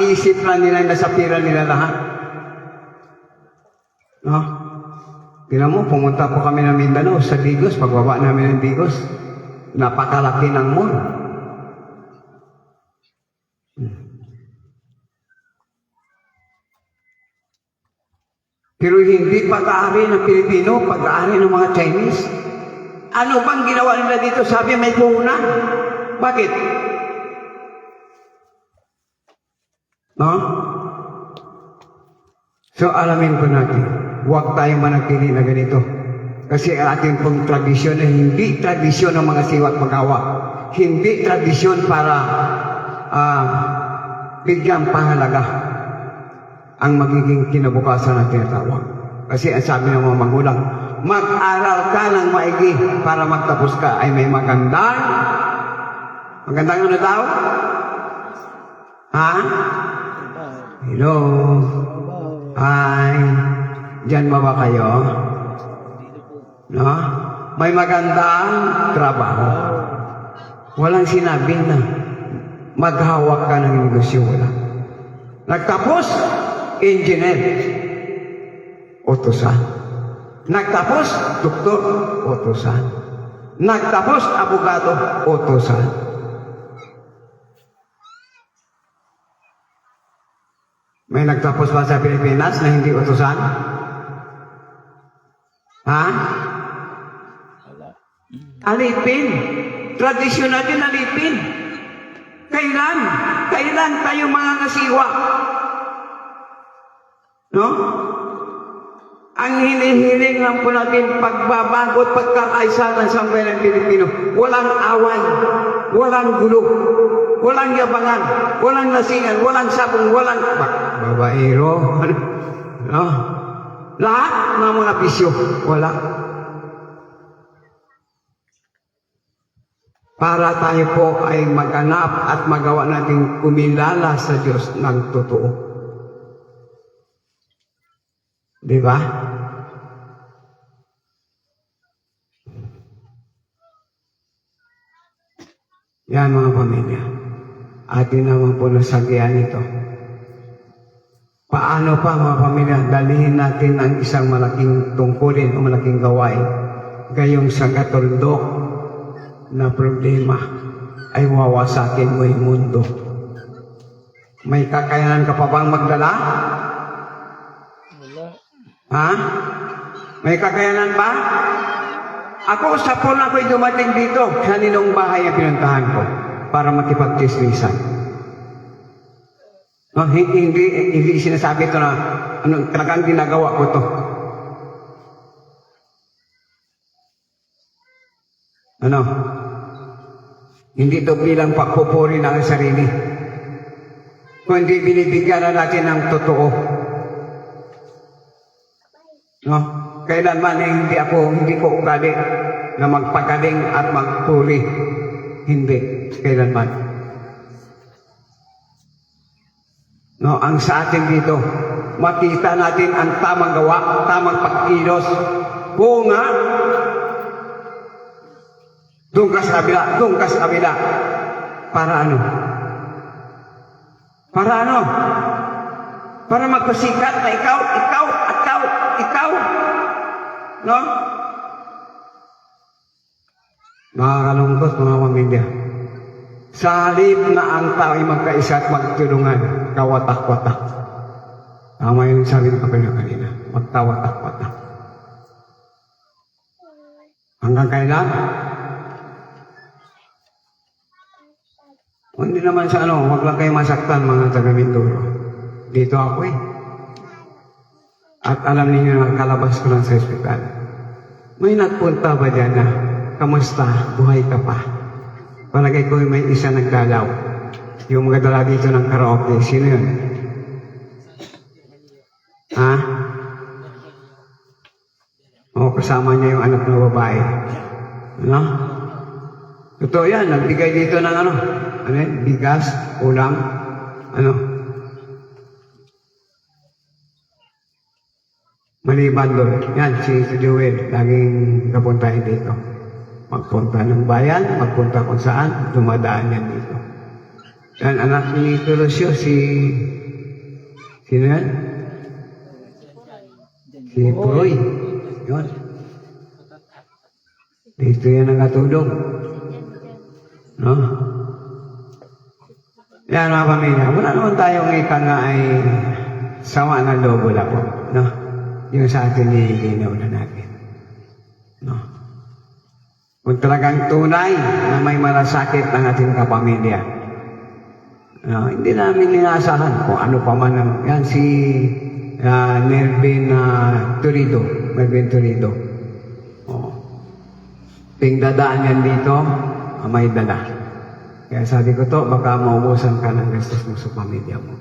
B: isip lang nila, nasa pira nila lahat. No? Tingnan mo, pumunta po kami ng Mindanao sa Digos. Pagbaba namin ng Digos, napakalaki ng mall. Pero hindi pag-aari ng Pilipino, pag-aari ng mga Chinese. Ano bang ginawa nila dito? Sabi may puhunan. Bakit? No? So alamin ko natin, huwag tayong manatili na ganito. Kasi ang ating pong tradisyon ay hindi tradisyon ng mga siwat magawa. Hindi tradisyon para bigyang pahalaga ang magiging kinabukasan ng tinatawag. Kasi ang sabi ng mga magulang, mag-aral ka ng maigi para magtapos ka ay may magandang ano daw? Ha? Hello? Hi? Diyan ba kayo? No? May magandang trabaho. Walang sinabi na maghawak ka ng negosyo. Wala. Nagtapos, engineer. Utusan. Nagtapos, doktor. Utusan. Nagtapos, abogado. Utusan. May nagtapos ba sa Pilipinas na hindi utusan? Ha? Alipin. Tradisyonal din alipin. Kailan? Kailan tayo mga nasiwa? No? Ang hinihiling lang po natin pagbabago at pagkakaisa ng sambayan ng Pilipino. Walang away, walang gulo, walang yabangan, walang lasingan, walang sabong, walang babaero. No? Lahat ng mga bisyo, wala. Para tayo po ay maganap at magawa nating kumilala sa Diyos ng totoo. Di ba? Yan mga pamilya. Atin naman po nasagian ito. Paano pa mga pamilya, dalhin natin ang isang malaking tungkulin o malaking gawain. Gayong sa katuldok na problema ay wawasakin mo yung mundo. May kakayanan ka pa bang magdala? Ha? May kakayanan ba? Ako sa pool ako'y dumating dito. Kaninong bahay ang pinuntahan ko para makipag-chismisan. No, hindi sinasabi ito na talagang ginagawa ko to. Ano? Hindi ito bilang pagpupuri ng sarili. Kundi binibigyan na natin ng totoo. No? Kailanman hindi ko ugali na magpagaling at magpuri. Hindi. Kailanman. No, ang sa atin dito, makita natin ang tamang gawa, tamang pagkilos. Oo nga. Doon ka sa kabila. Para ano? Para ano? Para magpasikat na ikaw. No? Nakakalungkot mga pamilya. Sa halip na ang tao ay magkaisa at magtulungan, kawatak-watak. Tama yung sabi ng kanina, magtawatak-watak. Hanggang kailan? Hindi naman sa wag lang kayo masaktan mga taga-Mindoro. Dito ako eh. At alam niyo na kalabas ko lang sa ospital. May nagpunta ba dyan na, kamusta, buhay ka pa? Palagay ko may isa nagdalaw. Yung mga dala dito ng karaoke. Sino yun? Ha? O, kasama niya yung anak na babae. Ano? Totoo yan, nagbigay dito ng ano yan? Bigas, ulam, ano? Maliban doon. Yan, si Joel, laging kapuntahin dito. Magpunta ng bayan, magpunta kung saan, dumadaan yan dito. Yan, anak ni Tulosyo, sino yan? Si Puroy. Yun. Dito yan ang katulong. No? Yan mga pamilya, wala naman tayong ika nga ay sama ng loob, wala po. No? Yung sa atin nililinaw na natin. No? Kung talagang tunay na may malasakit ng ating kapamilya, no, hindi namin inaasahan kung ano pa man ang, yan si Nervin Melvin Turido. Oh. Tingdadaan yan dito, may dala. Kaya sabi ko to, baka maubusan ka ng gastos mo sa pamilya mo.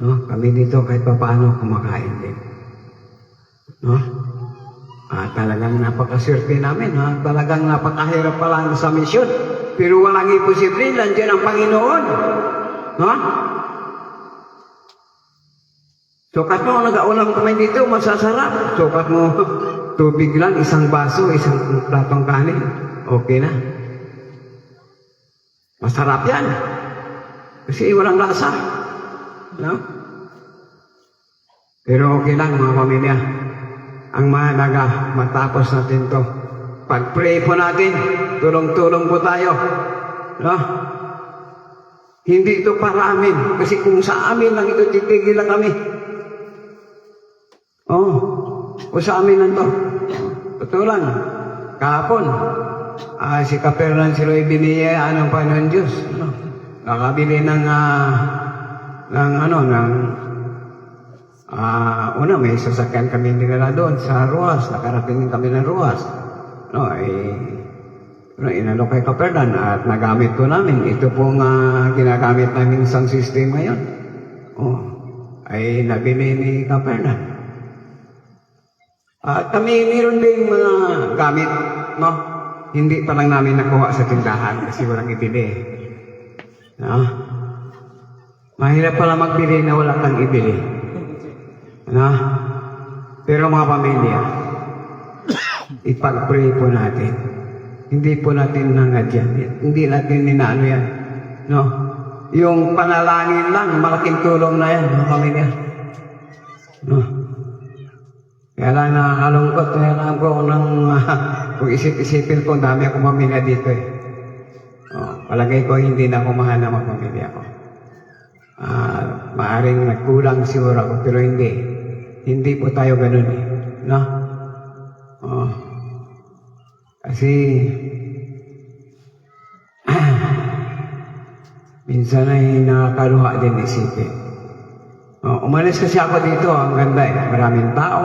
B: No? Kami dito kahit pa paano kumakain din. No? Talagang napakaswerte namin. Talagang napakahirap pala sa misyon. Pero walang imposible, nandiyan ang Panginoon. No? Sukat mo, nag-aulang kami dito, masasarap. Sukat mo, tubig lang, isang baso, isang platong kanin. Okay na. Masarap yan. Kasi walang lasa. No? Pero okay lang mga pamilya. Ang mahalaga, matapos natin to. Pag-pray po natin, tulong-tulong po tayo. No? Hindi ito para amin. Kasi kung sa amin lang ito, titigil lang kami. O sa amin lang to. Totoo lang. Kahapon, si Kapernan si Roy biniyayaan ng Panginoon Diyos. No? Nakabili ng una, may sasakyan kami nila doon sa Ruas. Nakarating kami ng Ruas. No, inalo kay Kapernan at nagamit po namin. Ito pong ginagamit namin sound system ngayon. Ay nabili ni Kapernan. At kami meron din mga gamit, no? Hindi pa lang namin nakuha sa tindahan kasi walang ibili. No? Mahirap pala magbili na wala kang ibili. No? Pero mga pamilya, ipag-pray po natin. Hindi po natin nangadyan. Hindi natin ninaano yan. No? Yung panalangin lang, malaking tulong na yan, mga pamilya. No? Kaya lang nakakalungkot, kaya lang ko kung isip-isipin ko, dami akong pamilya dito eh. Palagay ko hindi na ako mahal na mga pamilya ko. Maaring nagkulang siguro ako, pero hindi. Hindi po tayo ganun eh. No? Kasi, minsan ay nakakaluha din isipin. Umalis kasi ako dito, ang ganda eh. Maraming tao,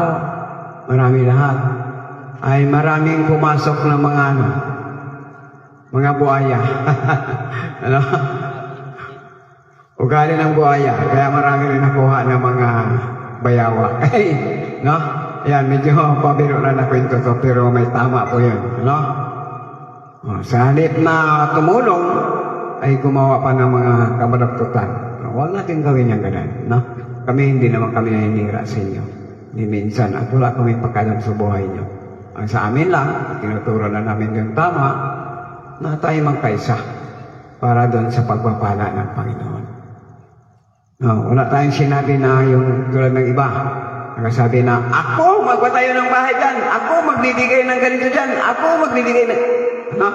B: marami lahat. Ay maraming pumasok na mga buhaya. Ano? Ugali ng buhaya. Kaya marami rin nakuha ng mga bayawa. No? Yan, medyo pabiro na nakwento to, pero may tama po yun. No? Sa halip na tumulong, ay gumawa pa ng mga kamalagtutan. Huwag natin gawin yung ganun. No? Kami hindi naman kami naninira sa inyo. Ni minsan at wala kami pagkalam sa buhay nyo. Ang sa amin lang, tinuturo na namin yung tama na tayo magkaisa para doon sa pagpapala ng Panginoon. No, wala tayong sinabi na yung tulad ng iba. Nakasabi na, ako magpatayo ng bahay dyan. Ako magbibigay ng ganito dyan. Ako magbibigay ng... No?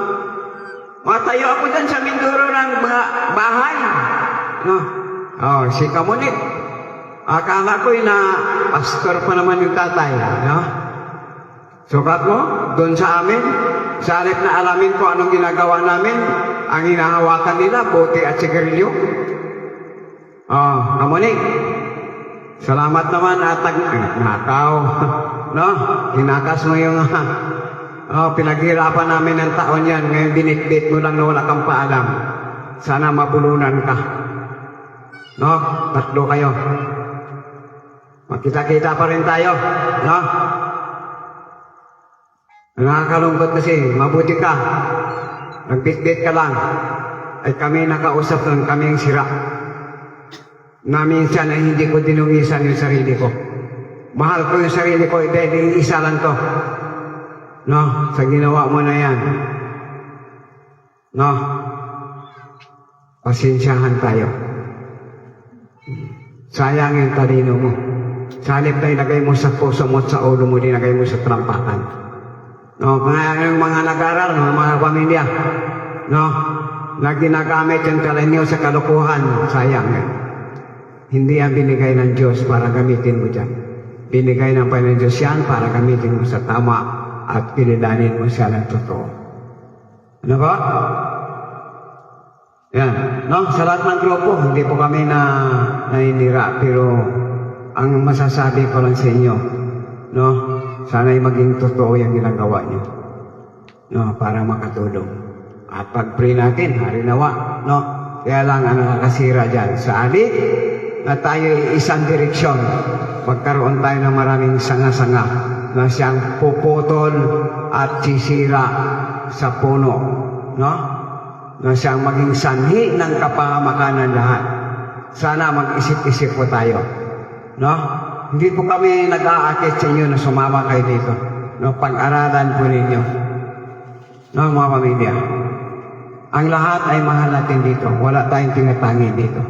B: Matayo ako dyan sa Mindoro ng mga bahay. No? Si Kamunit. Akala ko'y na pastor pa naman yung tatay. No? Sukat mo, doon sa amin, sa halip na alamin ko anong ginagawa namin, ang hinahawakan nila, bote at sigarilyo. Kamunik, salamat naman at nakaw. No? Hinakas mo yung pinaghirapan namin ng taon yan. Ngayon binitbit mo lang na wala kang paalam. Sana mabulunan ka. No? Tatlo kayo. Magkita-kita pa rin tayo. No? Nakakalungkot kasi, mabuti ka. Nagbitbit ka lang. Ay kami nakausap nun, kami ang sira. Na minsan ay hindi ko dinungisan yung sarili ko. Mahal ko yung sarili ko, dahil isa lang to. No, sa ginawa mo na yan. No, pasensyahan tayo. Sayang yung talino mo. Sa halip na ilagay mo sa puso mo at sa ulo mo, dinagay mo sa trampakan. No, kaya yung mga nag-aral, mga pamilya, no, na ginagamit yung talino sa kalukuhan, sayang yan. Hindi yan binigay ng Diyos para gamitin mo dyan. Binigay ng Panginoon Diyos yan para gamitin mo sa tama at pinilanin mo siya ng totoo. Ano ba? Yan. No, sa lahat ng grupo, hindi po kami naninira, pero ang masasabi ko lang sa inyo, no, sana'y maging totoo yung ginagawa nyo. No, para makatulong. At pag-pray natin, harinawa, no, kaya lang ang nakakasira dyan. Sa alit, na tayo isang direksyon, magkaroon tayo ng maraming sanga-sanga na siyang puputol at sisira sa puno, no? Na siyang maging sanhi ng kapahamakan ng lahat. Sana mag-isip-isip po tayo, no? Hindi po kami nag-aakit sa inyo na sumama kayo dito, no? Pag-aralan po ninyo, no, mga pamilya. Ang lahat ay mahal natin dito. Wala tayong tinatangi dito.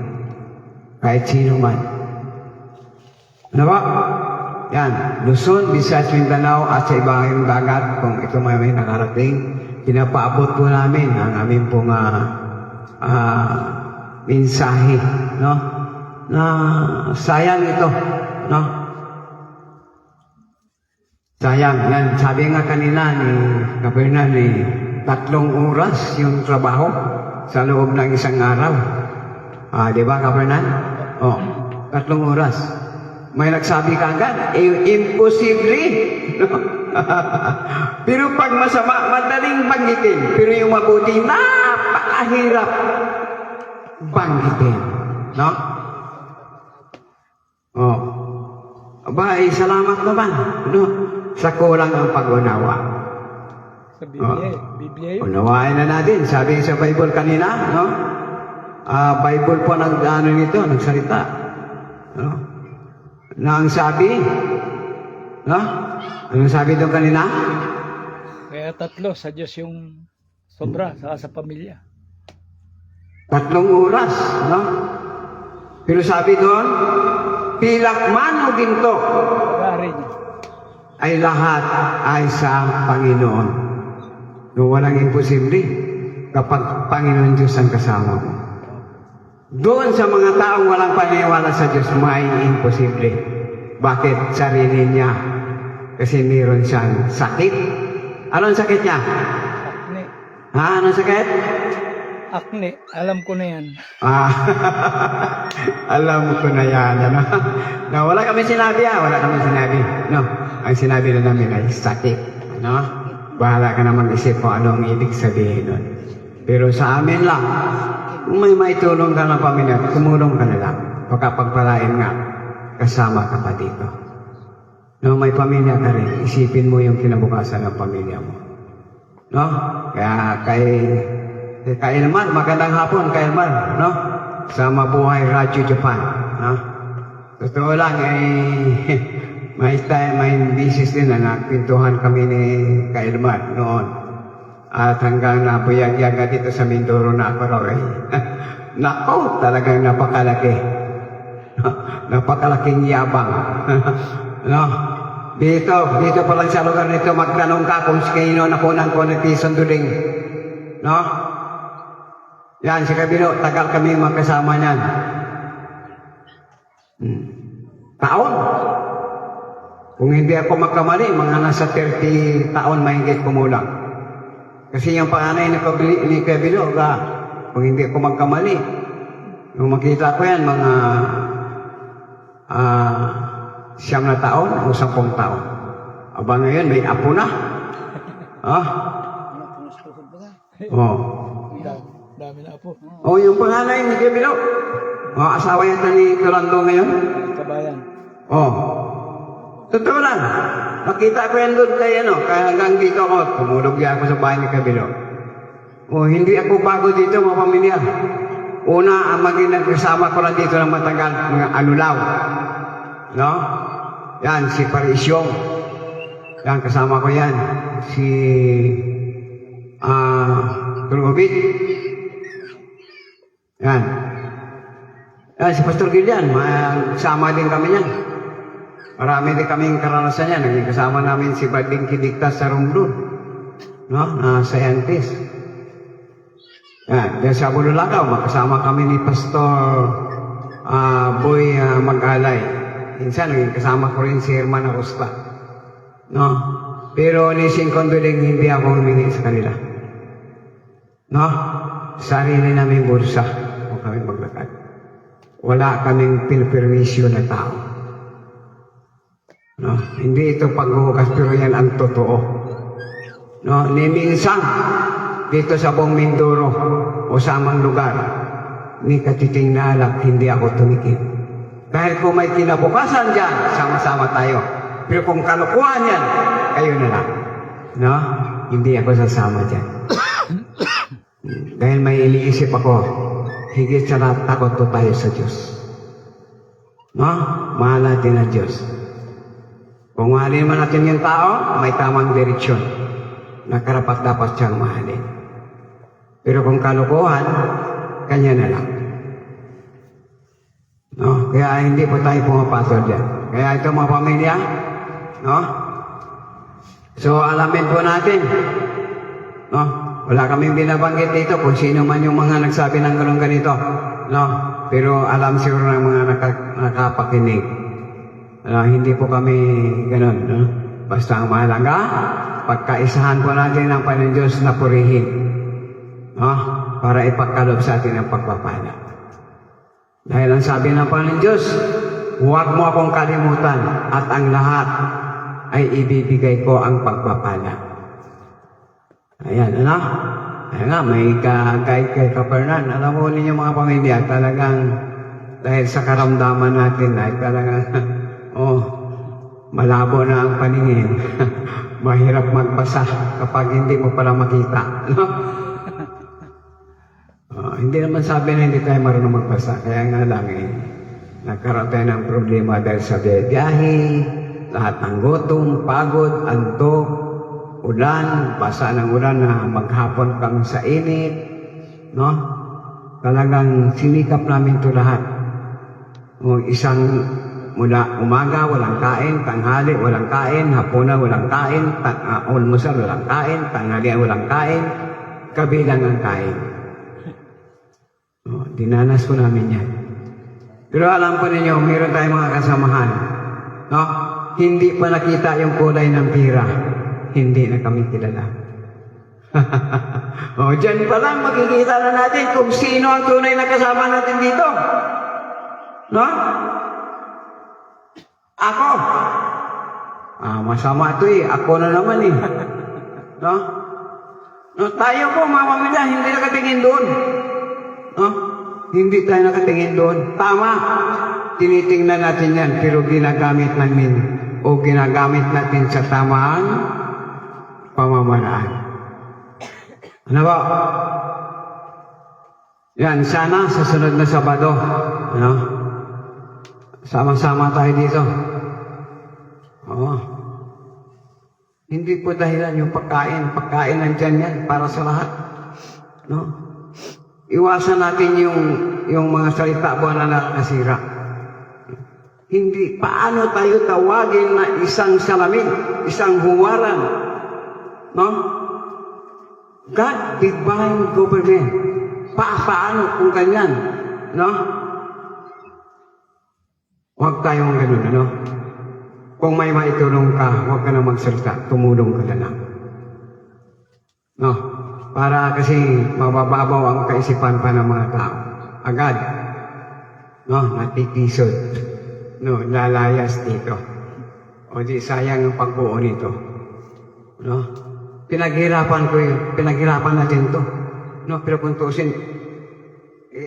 B: Kahit sino man. Ano ba? Yan. Luzon, Visayas, Mindanao at sa ibang dagat, kung ito may nakarating, pinapaabot po namin ang aming pong mensahe, no? Na sayang ito, no? Sayang. Yan. Sabi nga kanina ni Kapernan, 3 oras yung trabaho sa loob ng isang araw. Di ba, Kapernan? Oh, 3 oras. May nagsabi ka agad, imposible. Pero pag masama, madaling banggitin. Pero yung mabuti, napakahirap banggitin. No? Oh. Aba, salamat naman. No? Sa kulang ang pag-unawa.
A: Sa Biblia yun.
B: Unawain na natin. Sabi sa Bible kanina, no? Bible po nagsalita. No? Na ang sabi, no? Anong sabi doon kanina?
A: Kaya 3 sa Diyos yung sobra sa pamilya.
B: 3 oras, no? Pero sabi doon, pilak man o ginto,
A: Pag-aari niya.
B: ay lahat ay sa Panginoon. No, walang imposible kapag Panginoon Diyos ang kasama mo. Doon sa mga taong walang paniniwala sa Diyos, may imposible. Bakit? Sarili niya. Kasi meron siyang sakit. Anong sakit niya?
A: Akne.
B: Ha? Anong sakit?
A: Akne. Alam ko na yan.
B: Alam ko na yan. Ano? No, wala kami sinabi. Wala kami sinabi. No, ang sinabi na namin ay sakit. Ano? Bahala ka na mag-isip kung ano ang ibig sabihin nun. Pero sa amin lang, kung may maitulong ka ng pamilya, tumulong ka na lang. Pagkapagpalain nga, kasama ka pa dito. No, may pamilya ka rin, isipin mo yung kinabukasan ng pamilya mo. No? Kaya kay Elmar, magandang hapon kay Elmar, no? Sa Mabuhay Radio Japan, no? Totoo lang, may bisis din na nagpintuhan kami ni kay Elmar noon. At hanggang napuyag-yaga dito sa Mindoro na ako raw Nako, talagang napakalaki. Napakalaking yabang. No? Dito pa lang sa lugar nito, magtanong ka kung sino nakunan ko ng Sunduling. No? Yan, si Kabilo, tagal kami magkasama niyan. Taon. Kung hindi ako magkamali, mga nasa 30 taon mahigit kumulang. Kasi yung panganay ni Kabilo, kung hindi ako magkamali, nung makita ko yan, mga 9 na taon o 10 taon. Aba ngayon, may apo na. Oh.
A: Dami na po.
B: Oh, yung panganay ni Kabilo. Oh, asawa yata ni Rolando ngayon.
A: Kabayan.
B: Oh. Totoo lang. Makita ko yan doon kay kaya hanggang dito ako, tumulog yan ako sa bahay ni Kabilo. O, hindi ako bago dito, mga pamilya. Una, ang maging nagkasama ko lang dito ng matagal, mga anulaw. No? Yan, si Parisyong. Yan, kasama ko yan. Si Tulubit. Yan. Yan, si Pastor Gillian, kasama din kami yan. Marami din kaming karanasan yan. Naging kasama namin si Bading Kidiktas sa Romblon. No? Na scientist. Yan. Diyan sa Bululagaw, makasama kami ni Pastor Boy Mag-alay. Minsan, naging kasama ko rin si Herman Acosta. No? Pero ni Singkonduling, hindi ako humingi sa kanila. No? Sarili namin bursa kung kami maglakad. Wala kaming pinpermisyo na tao. No? Hindi ito paghuhugas, pero yan ang totoo. No? Ni minsan, dito sa buong Mindoro o sa amang lugar, ni katiting na alak, hindi ako tumikip. Dahil kung may kinabukasan dyan, sama-sama tayo. Pero kung kalukuhan yan, kayo na lang. No? Hindi ako sasama dyan. Dahil may iniisip ako, higit sa lahat takot to tayo sa Diyos. No? Mahal natin ang Diyos. Kung mahalin man natin yung tao, may tamang direksyon na karapat-dapat siyang mahalin. Pero kung kalukuhan, kanya na lang. No? Kaya hindi po tayo pumapasol dyan. Kaya ito mga pamilya, no? So, alamin po natin, no? Wala kaming binabanggit dito kung sino man yung mga nagsabi ng ganito, no? Pero alam siguro ng mga nakapakinig. Hindi po kami ganon, no? Basta ang mahalaga, pagkaisahan po natin ang Panginoon Diyos na purihin, no? Para ipagkaloob sa atin ang pagpapala. Dahil ang sabi ng Panginoon Diyos, huwag mo akong kalimutan at ang lahat ay ibibigay ko ang pagpapala. Ayan, ano? Ayan nga, may guide kay Kapernan. Alam mo ninyo mga pamilya, talagang dahil sa karamdaman natin ay talagang malabo na ang paningin. Mahirap magbasa kapag hindi mo pala makita. No? Hindi naman sabi na hindi tayo marunong magbasa. Kaya nga lang nagkaroon tayo ng problema dahil sa biyahe, lahat ng gutom, pagod, antok, ulan, basa ng ulan na maghapon kang sa init, no? Talagang sinikap namin ito lahat. Isang mula umaga, walang kain, tanghali, walang kain, hapunan, walang kain, almusal, walang kain, tanghalian, walang kain, kabilang ang kain. Dinanas ko namin yan. Pero alam ko ninyo, meron tayong mga kasamahan. No? Hindi pa nakita yung kulay ng pira. Hindi na kami kilala. Dyan pa lang makikita na natin kung sino ang tunay na kasama natin dito. No? Ako. Masama ito Ako na naman No? No, tayo po, mga pamilya, hindi nakatingin doon. No? Hindi tayo nakatingin doon. Tama. Tinitingnan natin yan, pero ginagamit natin sa tamang pamamaraan. Ano ba? Yan, sana sa sunod na Sabado, sama-sama tayo dito. Hindi po dahilan yung pagkain. Pagkain nandyan yan para sa lahat. No? Iwasan natin yung mga salita buwan na nakasira. Hindi, paano tayo tawagin na isang salamin, isang huwaran? No? God, divine government. Paano kung ganyan? No? Huwag tayong ganun, Kung may maitulong ka, huwag ka na magsalita, tumulong ka na lang. No? Para kasi mabababaw ang kaisipan pa ng mga tao. Agad. No? Natitisod. No? Lalayas dito. O di sayang ang pagbuo nito. No? Pinaghirapan natin to. No? Pero kung tusin,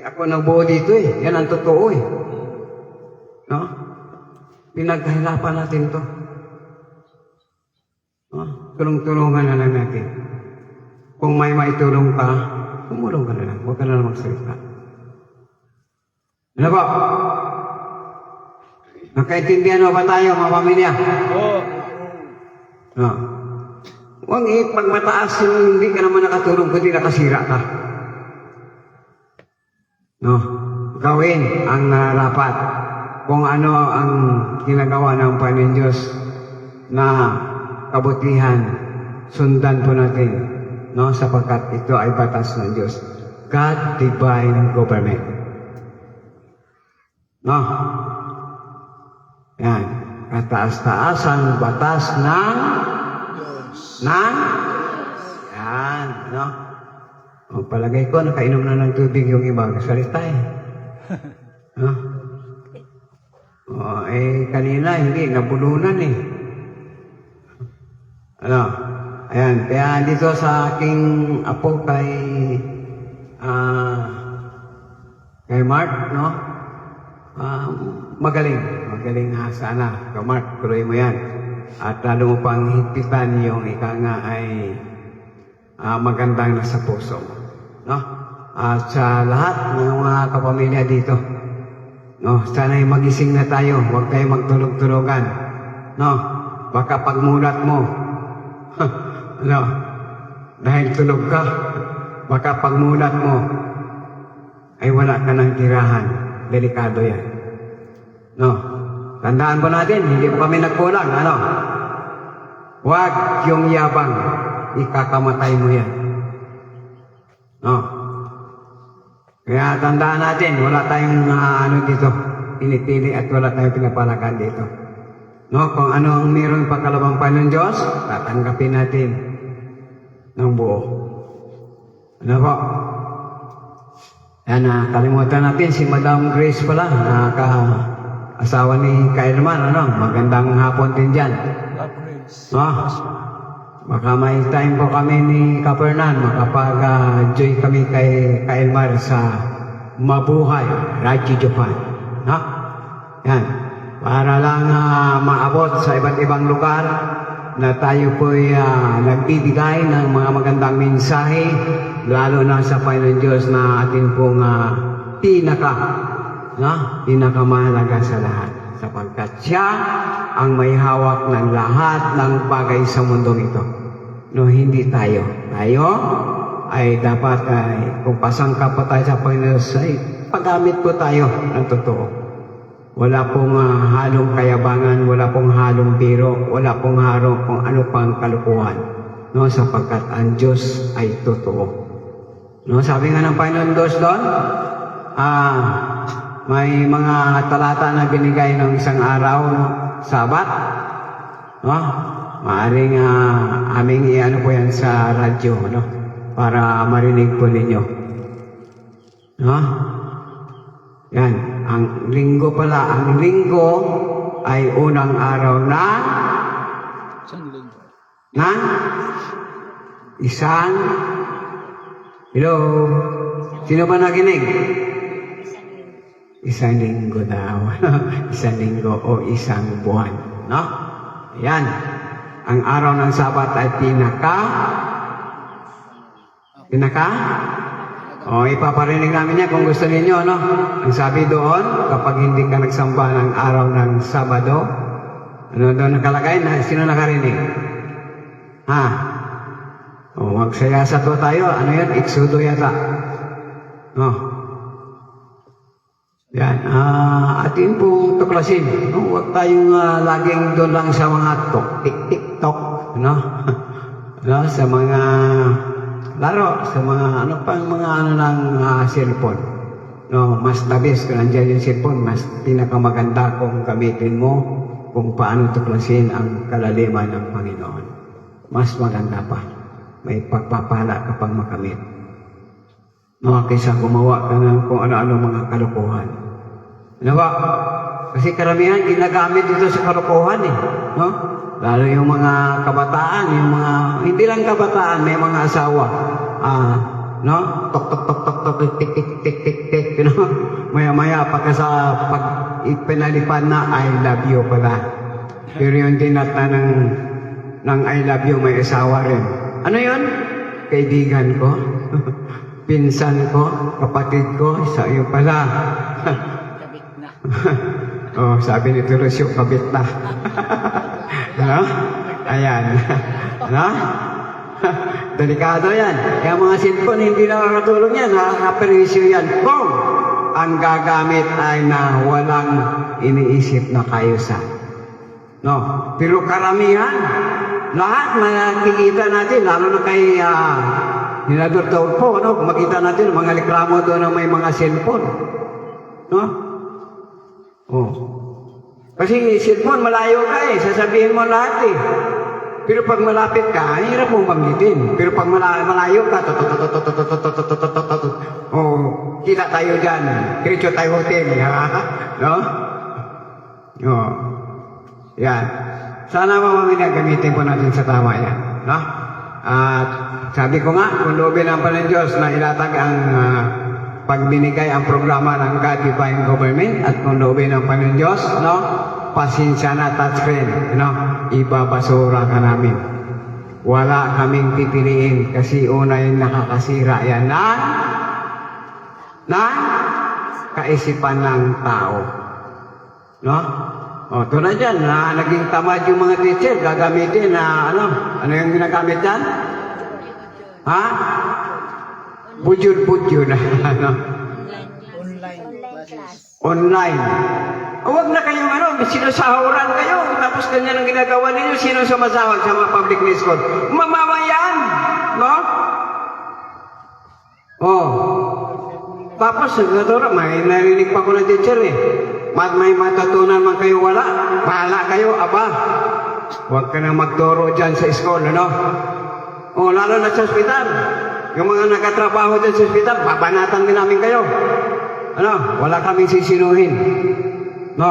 B: ako nagbuo dito Yan ang totoo No? Pinaghirapan natin to. tulong-tulungan na lang natin. Kung may maitulong ka, tumulong ka na lang. Huwag ka na lang magsalita. Ano po? Nakaintindihan mo ba tayo, mga pamilya?
A: Oo.
B: No. Huwag ipagmataas yung hindi ka naman nakatulong kundi nakasira ka. No. Gawin ang nararapat kung ano ang ginagawa ng Panginoon Diyos na kabutihan, sundan po natin, no, sapagkat ito ay batas ng Diyos. God divine government. No. Yan. Kataas-taasang batas ng yan, no? O, palagay ko, nakainom na ng tubig yung iba. Salita eh. No? O, kanina, hindi. Nabulunan eh. Ano? Ayan. Kaya dito sa aking apo kay Mark, no? Magaling. Magaling nga sana. Kay Mark, tuloy mo yan. At lalo mo pang higpitan yung ika nga ay magandang nasa puso. No? At sa lahat ng mga kapamilya dito, no, sana'y magising na tayo. Huwag tayo magtulog-tulogan. No? Baka pagmulat mo, no, dahil tulog ka, baka pagmulat mo, ay wala ka ng tirahan. Delikado yan. No? Tandaan po natin, hindi po kami nagkulang. Ano? Huwag yung yabang. Ikakamatay mo yan. No? Kaya tandaan natin, wala tayong dito, pinipili at wala tayong pinapalakan dito. No? Kung ano ang mayroong pagkalabang pa ng Diyos, tatanggapin natin ng buo. Ano po? Yan, kalimutan natin si Madam Grace pala, asawa ni Kailman, ano? Magandang hapon din dyan. No? Baka may time po kami ni Kapernan, makapag-joy kami kay Kailmar sa Mabuhay, Raji Japan. No? Yan. Para lang maabot sa iba't ibang lugar na tayo po'y nagbibigay ng mga magandang mensahe, lalo na sa Panginoon Diyos na atin pong pinakamahalaga sa lahat. Sapagkat siya ang may hawak ng lahat ng bagay sa mundong ito. No, hindi tayo. Tayo ay dapat kung pasangkap po tayo sa Panginoon, ay paggamit po tayo ng totoo. Wala pong halong kayabangan, wala pong halong biro, wala pong haro kung ano pang kalukuhan. No, sapagkat ang Diyos ay totoo. No, sabi nga ng Panginoon Diyos doon, may mga talata na binigay ng isang araw, no? Sabat. No? Maaring aming iano po yan sa radyo, no? Para marinig po ninyo. No? Yan. Ang linggo pala. Ang linggo ay unang araw na isang hello? Sino ba nakinig? Isang linggo daw. Isang linggo o isang buwan. No? Ayan. Ang araw ng Sabat ay pinaka? O, ipaparinig namin yan kung gusto ninyo, no? Ang sabi doon, kapag hindi ka nagsamba ng araw ng Sabado, ano doon nakalagay? Sino nakarinig? Ha? O, magsayasa to tayo. Ano yan? Exodo yata. No? Yan, atin pong tuklasin. No? Huwag tayong laging doon lang sa mga TikTok, no? No? Sa mga laro, sa mga ng cellphone. No, mas labis kung nandiyan yung cellphone, mas pinakamaganda kung gamitin mo kung paano tuklasin ang kalaliman ng Panginoon. Mas maganda pa. May pagpapala kapag makamit. No, kaysa gumawa ka ng kung ano-ano mga kalokohan. Ano ba? Kasi karamihan ginagamit dito sa kalokohan eh. No? Lalo yung mga kabataan, yung mga, hindi lang kabataan, may mga asawa. No? Tok, tok, tok, tok, tok, tik, tik, tik, tik, tik, you know? Maya-maya, pag ipinalipad na, I love you pala. Pero yung tinata ng ng I love you, may asawa rin. Ano yun? Kaibigan ko, pinsan ko, kapatid ko, sa iyo pala. Oh, sabi ni Tulosyo, kabit na. Ano? Ayan. Ano? Delikado yan. Kaya mga cellphone, hindi nakakatulong yan. Nakakaperisyo yan. Kung ang gagamit ay na walang iniisip na kayusan. No? Pero karamihan, lahat nakikita natin, lalo na kay Senador Tulfo, no? Kung makita natin, mga reklamo doon na may mga cellphone. No? Oh. Kasi cellphone, malayo ka eh. Sasabihin mo lahat eh. Pero pag malapit ka, hirap mong banggitin. Pero pag malayo ka, oh, kita tayo dyan. Diretso tayo hotel. No? Oh. Yan. Sana mamamina gamitin po natin sa tama yan. No? At sabi ko nga, kung loobin ang Panginoon Diyos na ilatag ang pagbinigay ang programa ng God Divine Government at kung loobin ang Panginoon Diyos, no? Pasensya na, touchscreen, no? Ibabasura ka namin. Wala kaming pipiliin kasi una yung nakakasira yan na kaisipan ng tao. No? O, tulad dyan, na naging tamad yung mga teacher, gagamitin na, ano yung ginagamit dyan? Ha? Budyod-budyod. Ano? Online. Huwag na kayong sinusahuran kayo, tapos ganyan ang ginagawa ninyo, sino sumasahod sa mga public school? Mamamayan! No? Oh. Tapos, may narinig pa ko ng teacher eh. May matutunan man kayo wala. Bahala kayo, aba. Huwag ka na magturo dyan sa school, ano? O, lalo na sa ospital. Yung mga nakatrabaho dyan sa ospital, babanatan din namin kayo. Ano? Wala kaming sisinuhin. No?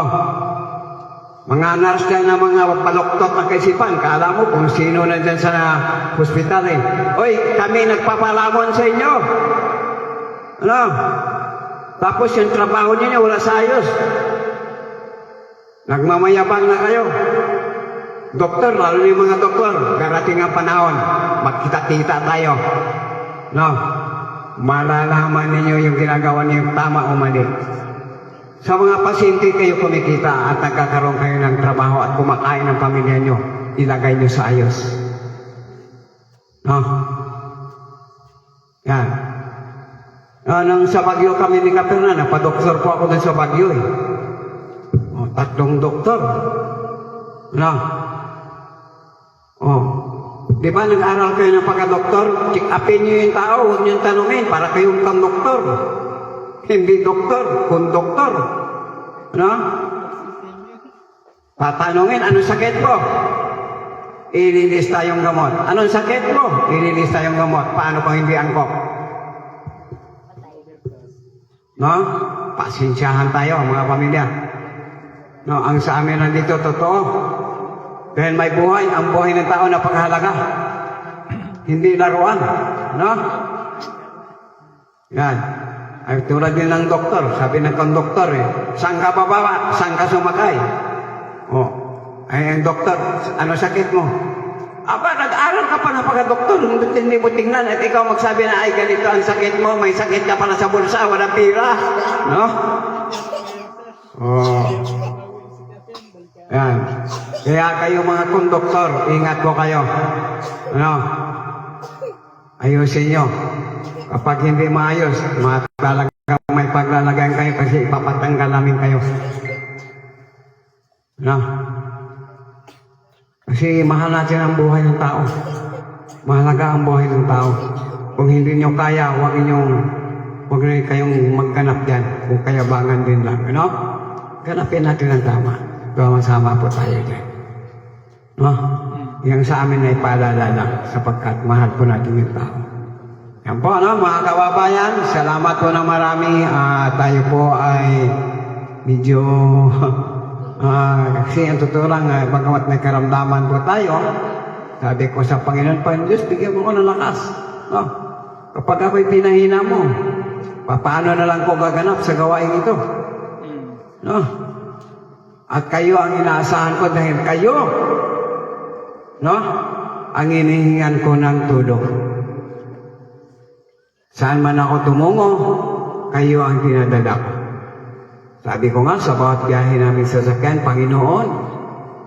B: Mga nurse dyan na mga paloktot na kaisipan, kala mo kung sino na dyan sa ospital eh. Oy, kami nagpapalamon sa inyo. Ano? Tapos yung trabaho niya wala sa ayos. Nagmamayabang na kayo. Doktor, lalo yung mga doktor, darating ang panahon, magkita-kita tayo. No? Malalaman ninyo yung ginagawa niyo tama o mali. Sa mga pasyente kayo kumikita at nagkakaroon kayo ng trabaho at kumakain ng pamilya nyo, ilagay nyo sa ayos. No? Yan. Nang sa Baguio kami ni Kaperna, napadoktor po ako dun sa Baguio eh. O, 3 doktor. No? Oh. Di ba nag-aral kayo ng pagka-doktor? Check-upin nyo yung tao, huwag nyo tanungin para kayong konduktor. Hindi doktor, konduktor. Ano? Tatanungin, anong sakit mo? Ililista yung gamot. Anong sakit mo? Ililista yung gamot. Paano kung hindi angkop? No? Pasensyahan tayo, mga pamilya. No, ang sa amin nandito, totoo. Dahil may buhay, ang buhay ng tao na paghalaga. Hindi laruan. No? Yan. Ay tulad din ng doktor, sabi ng konduktor eh, saan ka bababa, saan ka sumakay? Oh, ay ang doktor, ano sakit mo? Aba, nag-aral ka pa na pagka-doktor, hindi mo tingnan at ikaw magsabi na ay ganito ang sakit mo, may sakit ka pala sa bulsa, walang pira. No? Oh. Yan. Kaya kayo mga konduktor, ingat po kayo. Ano? Ayusin nyo. Kapag hindi maayos, may paglalagay kayo kasi ipapatanggal namin kayo. No? Kasi mahal natin ang buhay ng tao. Mahalaga ang buhay ng tao. Kung hindi nyo kaya, huwag na kayong magganap yan. Kung kayabangan din lang. No? Ganapin natin ang tama. Sama po tayo dyan. No? Yang sa amin ay paalala lang sapagkat mahal po natin yung tao. Yan po, no, mga kababayan, salamat po na marami. Tayo po ay medyo, kasi ang totoo lang, bagamat may karamdaman po tayo, sabi ko sa Panginoon Diyos, bigyan mo ko ng lakas. No? Kapag ako'y pinahina mo, paano na lang ko gaganap sa gawain ito? No? At kayo ang inaasahan ko dahil kayo no? Ang hinihingan ko ng tulong. Saan man ako tumungo, kayo ang dinadala ko. Sabi ko nga, sa bawat biyahe namin sa sakyan, Panginoon,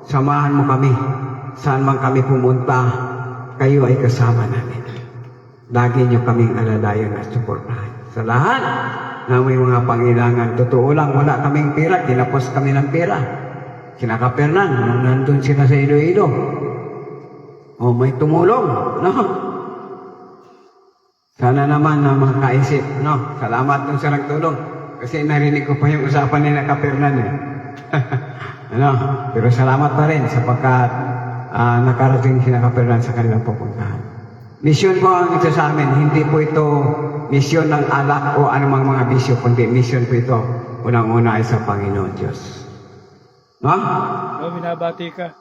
B: samahan mo kami. Saan man kami pumunta, kayo ay kasama namin. Lagi niyo kaming alalayan at suportahan. Sa lahat na may mga pangailangan, totoo lang, wala kaming pera, kinapos kami ng pera. Kinakapernan, nung nandun sila sa Iloilo. O may tumulong, no? Sana naman na makaisip, no? Salamat nung sa nagtulong. Kasi narinig ko pa yung usapan ni Nakapernan, eh. Ano? Pero salamat pa rin sapagkat nakarating si Nakapernan sa kanilang pupuntahan. Misyon po ang ito sa amin. Hindi po ito misyon ng alak o anumang mga bisyo, kundi misyon po ito. Unang-una ay sa Panginoon Diyos. No?
A: Binabati ka.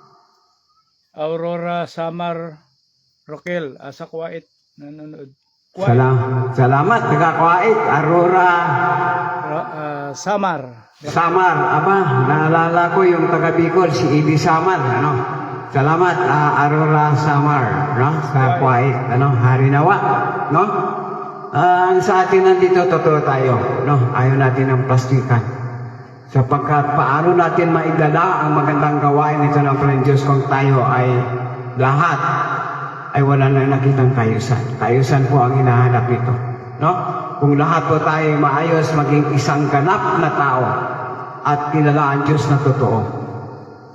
A: Aurora, Samar, Roquel, sa Kuwait, nanonood.
B: Salamat, taga-Kuwait, Aurora,
A: Samar.
B: Samar. Aba, naalala ko yung taga-Bicol, si Idi Samar, ano? Salamat, Aurora Samar, no? Sa Kuwait, ano? Harinawa, no? Ang sa atin nandito, totoo tayo, no? Ayaw natin ng plastikan. Sapagkat paano natin maidala ang magandang gawain nito ng Panginoon Diyos kung tayo ay lahat ay wala na nakitang kayusan. Kayusan po ang hinahanap nito, no? Kung lahat po tayo maayos, maging isang ganap na tao at kilala ang Diyos na totoo,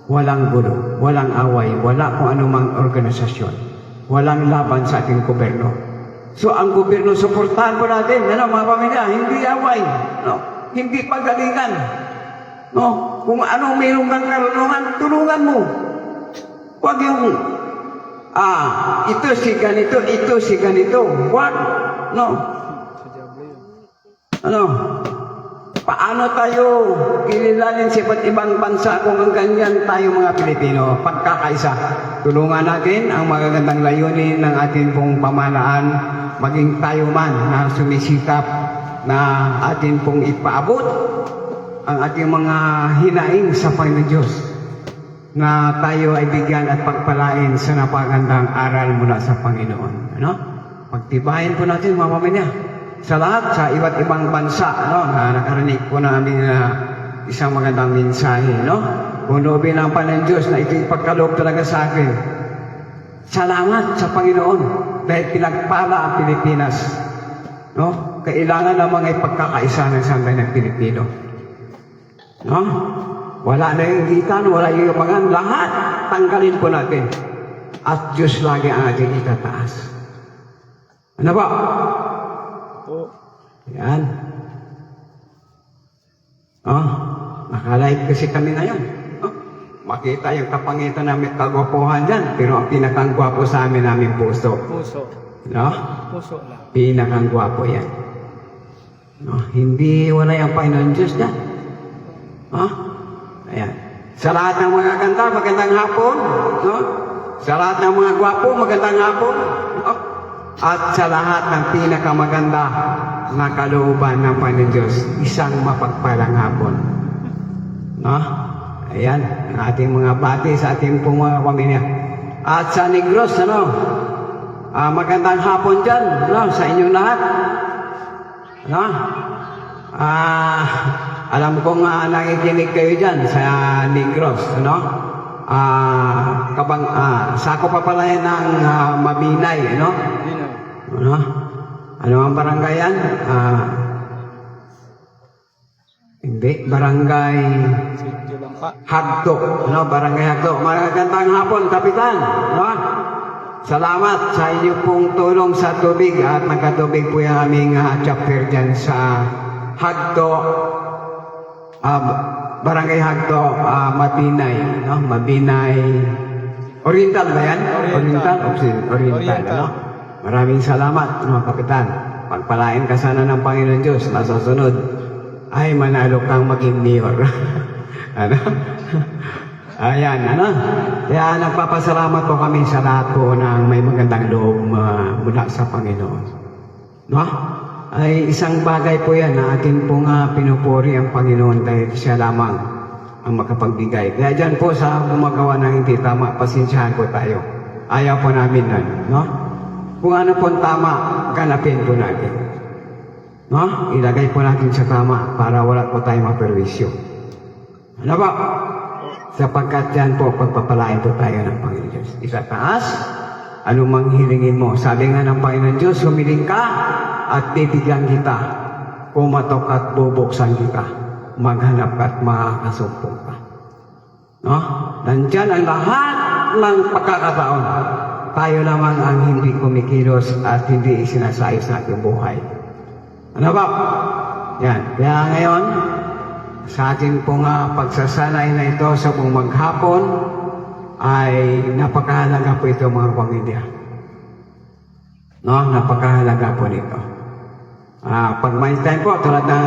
B: walang gulo, walang away, wala kung anumang organisasyon, walang laban sa ating gobyerno. So ang gobyerno, suportahan po natin, ano, mga pamilya, hindi away, no? Hindi pagalingan, no? Kung anong mayroong kang karunungan, tulungan mo. Huwag yung ito si ganito, what? No. Ano? Paano tayo kilalanin sa iba't ibang bansa kung ang ganyan tayo mga Pilipino? Pagkakaisa, tulungan natin ang magagandang layunin ng ating pong pamahalaan, maging tayo man na sumisikap na atin pong ipaabot ang ating mga hinaing sa Panginoon Diyos, na tayo ay bigyan at pagpalain sa napagandang aral mula sa Panginoon. Ano? Pagtibayin po natin, mga pamilya, sa lahat, sa iba't ibang bansa, no? Nakarinig po namin na isang magandang mensahe, no? Kung loobin ang Panginoon Diyos na ito ipagkaloob talaga sa akin. Salamat sa Panginoon dahil pinagpala ang Pilipinas, no? Kailangan namang ay pagkakaisa ng sangay ng Pilipino. No? Wala na yung gitan, wala yung ibangan, lahat tanggalin po natin. At Diyos lagi ang ating itataas. Ano ba? Yan. Nakalive kasi kami ngayon. Makita yung kapangitan namin kagwapuhan dyan, pero ang pinakangwapo sa amin namin puso.
A: Puso.
B: No?
A: Puso lang.
B: Pinakangwapo yan. No? Hindi wala yung Panginoon Diyos dyan. Ayan. Sa lahat ng mga kanta, magandang hapon. No? Sa lahat ng mga gwapo, magandang hapon. No? At sa lahat ng pinakamaganda na kalooban ng Panginoon Diyos, isang mapagpalang hapon. No? Ayan, ang ating mga bati sa ating pong mga pamilya. At sa Negros, ano? Magandang hapon dyan, no? Sa inyong lahat. No? Alam kong nakikinig kayo dyan sa Negros, no? Sako pa pala yan ng Mabinay, no? Ano? Ano ang barangay yan? Hindi, barangay Hagdo, no? Barangay Hagdo. Magandang hapon, Kapitan, no? Salamat sa inyo pong tulong sa tubig at nagkatubig po yung aming chapter dyan sa Hagdo, Barangay Hagdo, Mabinay, no? Mabinay Oriental ba yan? Oriental, no? Maraming salamat, mga Kapitan. Pagpalain ka sana ng Panginoon Diyos na sa sunod ay manalo kang maging mayor. Ano? Ayan, ano? Kaya nagpapasalamat po kami sa lahat po ng may magandang loob mula sa Panginoon. No? Ay isang bagay po yan na atin pong pinupuri ang Panginoon dahil siya lamang ang makapagbigay. Kaya dyan po sa gumagawa ng hindi tama, pasensyahan po tayo. Ayaw po namin nun, no? Kung ano pong tama, ganapin po natin. No? Ilagay po natin sa tama para wala po tayong maperwisyo. Ano ba? Sapagkat yan po, pagpapalain po tayo ng Panginoon Diyos. Itataas, anumang hilingin mo. Sabi nga ng Panginoon Diyos, humiling ka at bibigyan kita. Kumatok at bubuksan kita. Maghanap ka at makakasumpong ka. No? Nandyan ang lahat ng pagkakataon. Tayo lamang ang hindi kumikilos at hindi isinasayos sa ating buhay. Ano ba? Yan. Kaya ngayon, sa ating pong pagsasanay na ito sa buong maghapon, ay napakahalaga po ito mga pamilya. No? Napakahalaga po nito. Pag may time po, tulad na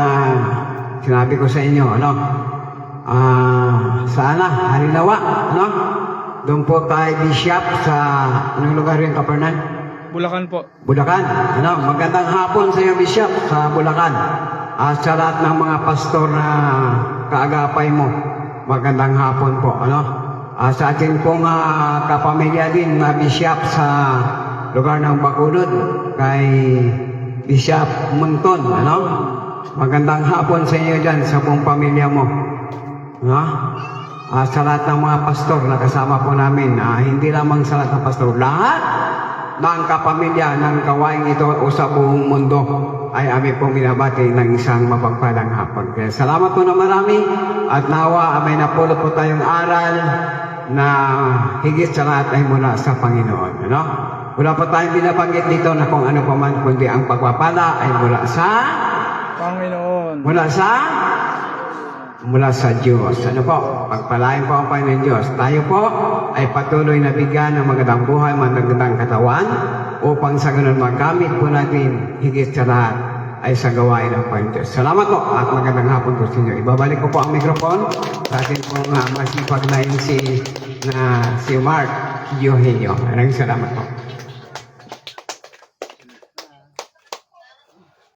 B: sinabi ko sa inyo, ano? Sana, Halinawa, ano? Doon po tayo bishop sa, anong lugar yung Kapernan?
A: Bulacan po.
B: Bulacan. Ano, magandang hapon sa iyo, Bishop, sa Bulacan. Sa lahat ng mga pastor na kaagapay mo, magandang hapon po. Ano? Sa atin pong kapamilya din, Bishop, sa lugar ng Bacolod, kay Bishop Munton. Ano? Magandang hapon sa iyo dyan, sa buong pamilya mo. Ano? Sa lahat ng mga pastor na kasama po namin, hindi lamang sa lahat ng pastor, lahat ng kapamilya ng gawain ito o sa buong mundo ay aming pong binabati ng isang mapagpalang hapon. Kaya salamat po na marami at nawa may napulot po tayong aral na higit sa lahat ay mula sa Panginoon. Ano? Wala po tayong binabanggit dito na kung ano pa man kundi ang pagpapala ay mula sa
A: Panginoon.
B: mula sa Diyos. Ano po? Pagpalain po ang Panginoon Diyos. Tayo po ay patuloy na bigyan ng magandang buhay, magandang katawan upang sa ganun magamit po natin higit sa lahat ay sa gawain ng Panginoon Diyos. Salamat po at magandang hapon po sa inyo. Ibabalik ko po ang mikrofon sa atin pong masipag na si Mark Eugenio. Maraming salamat po.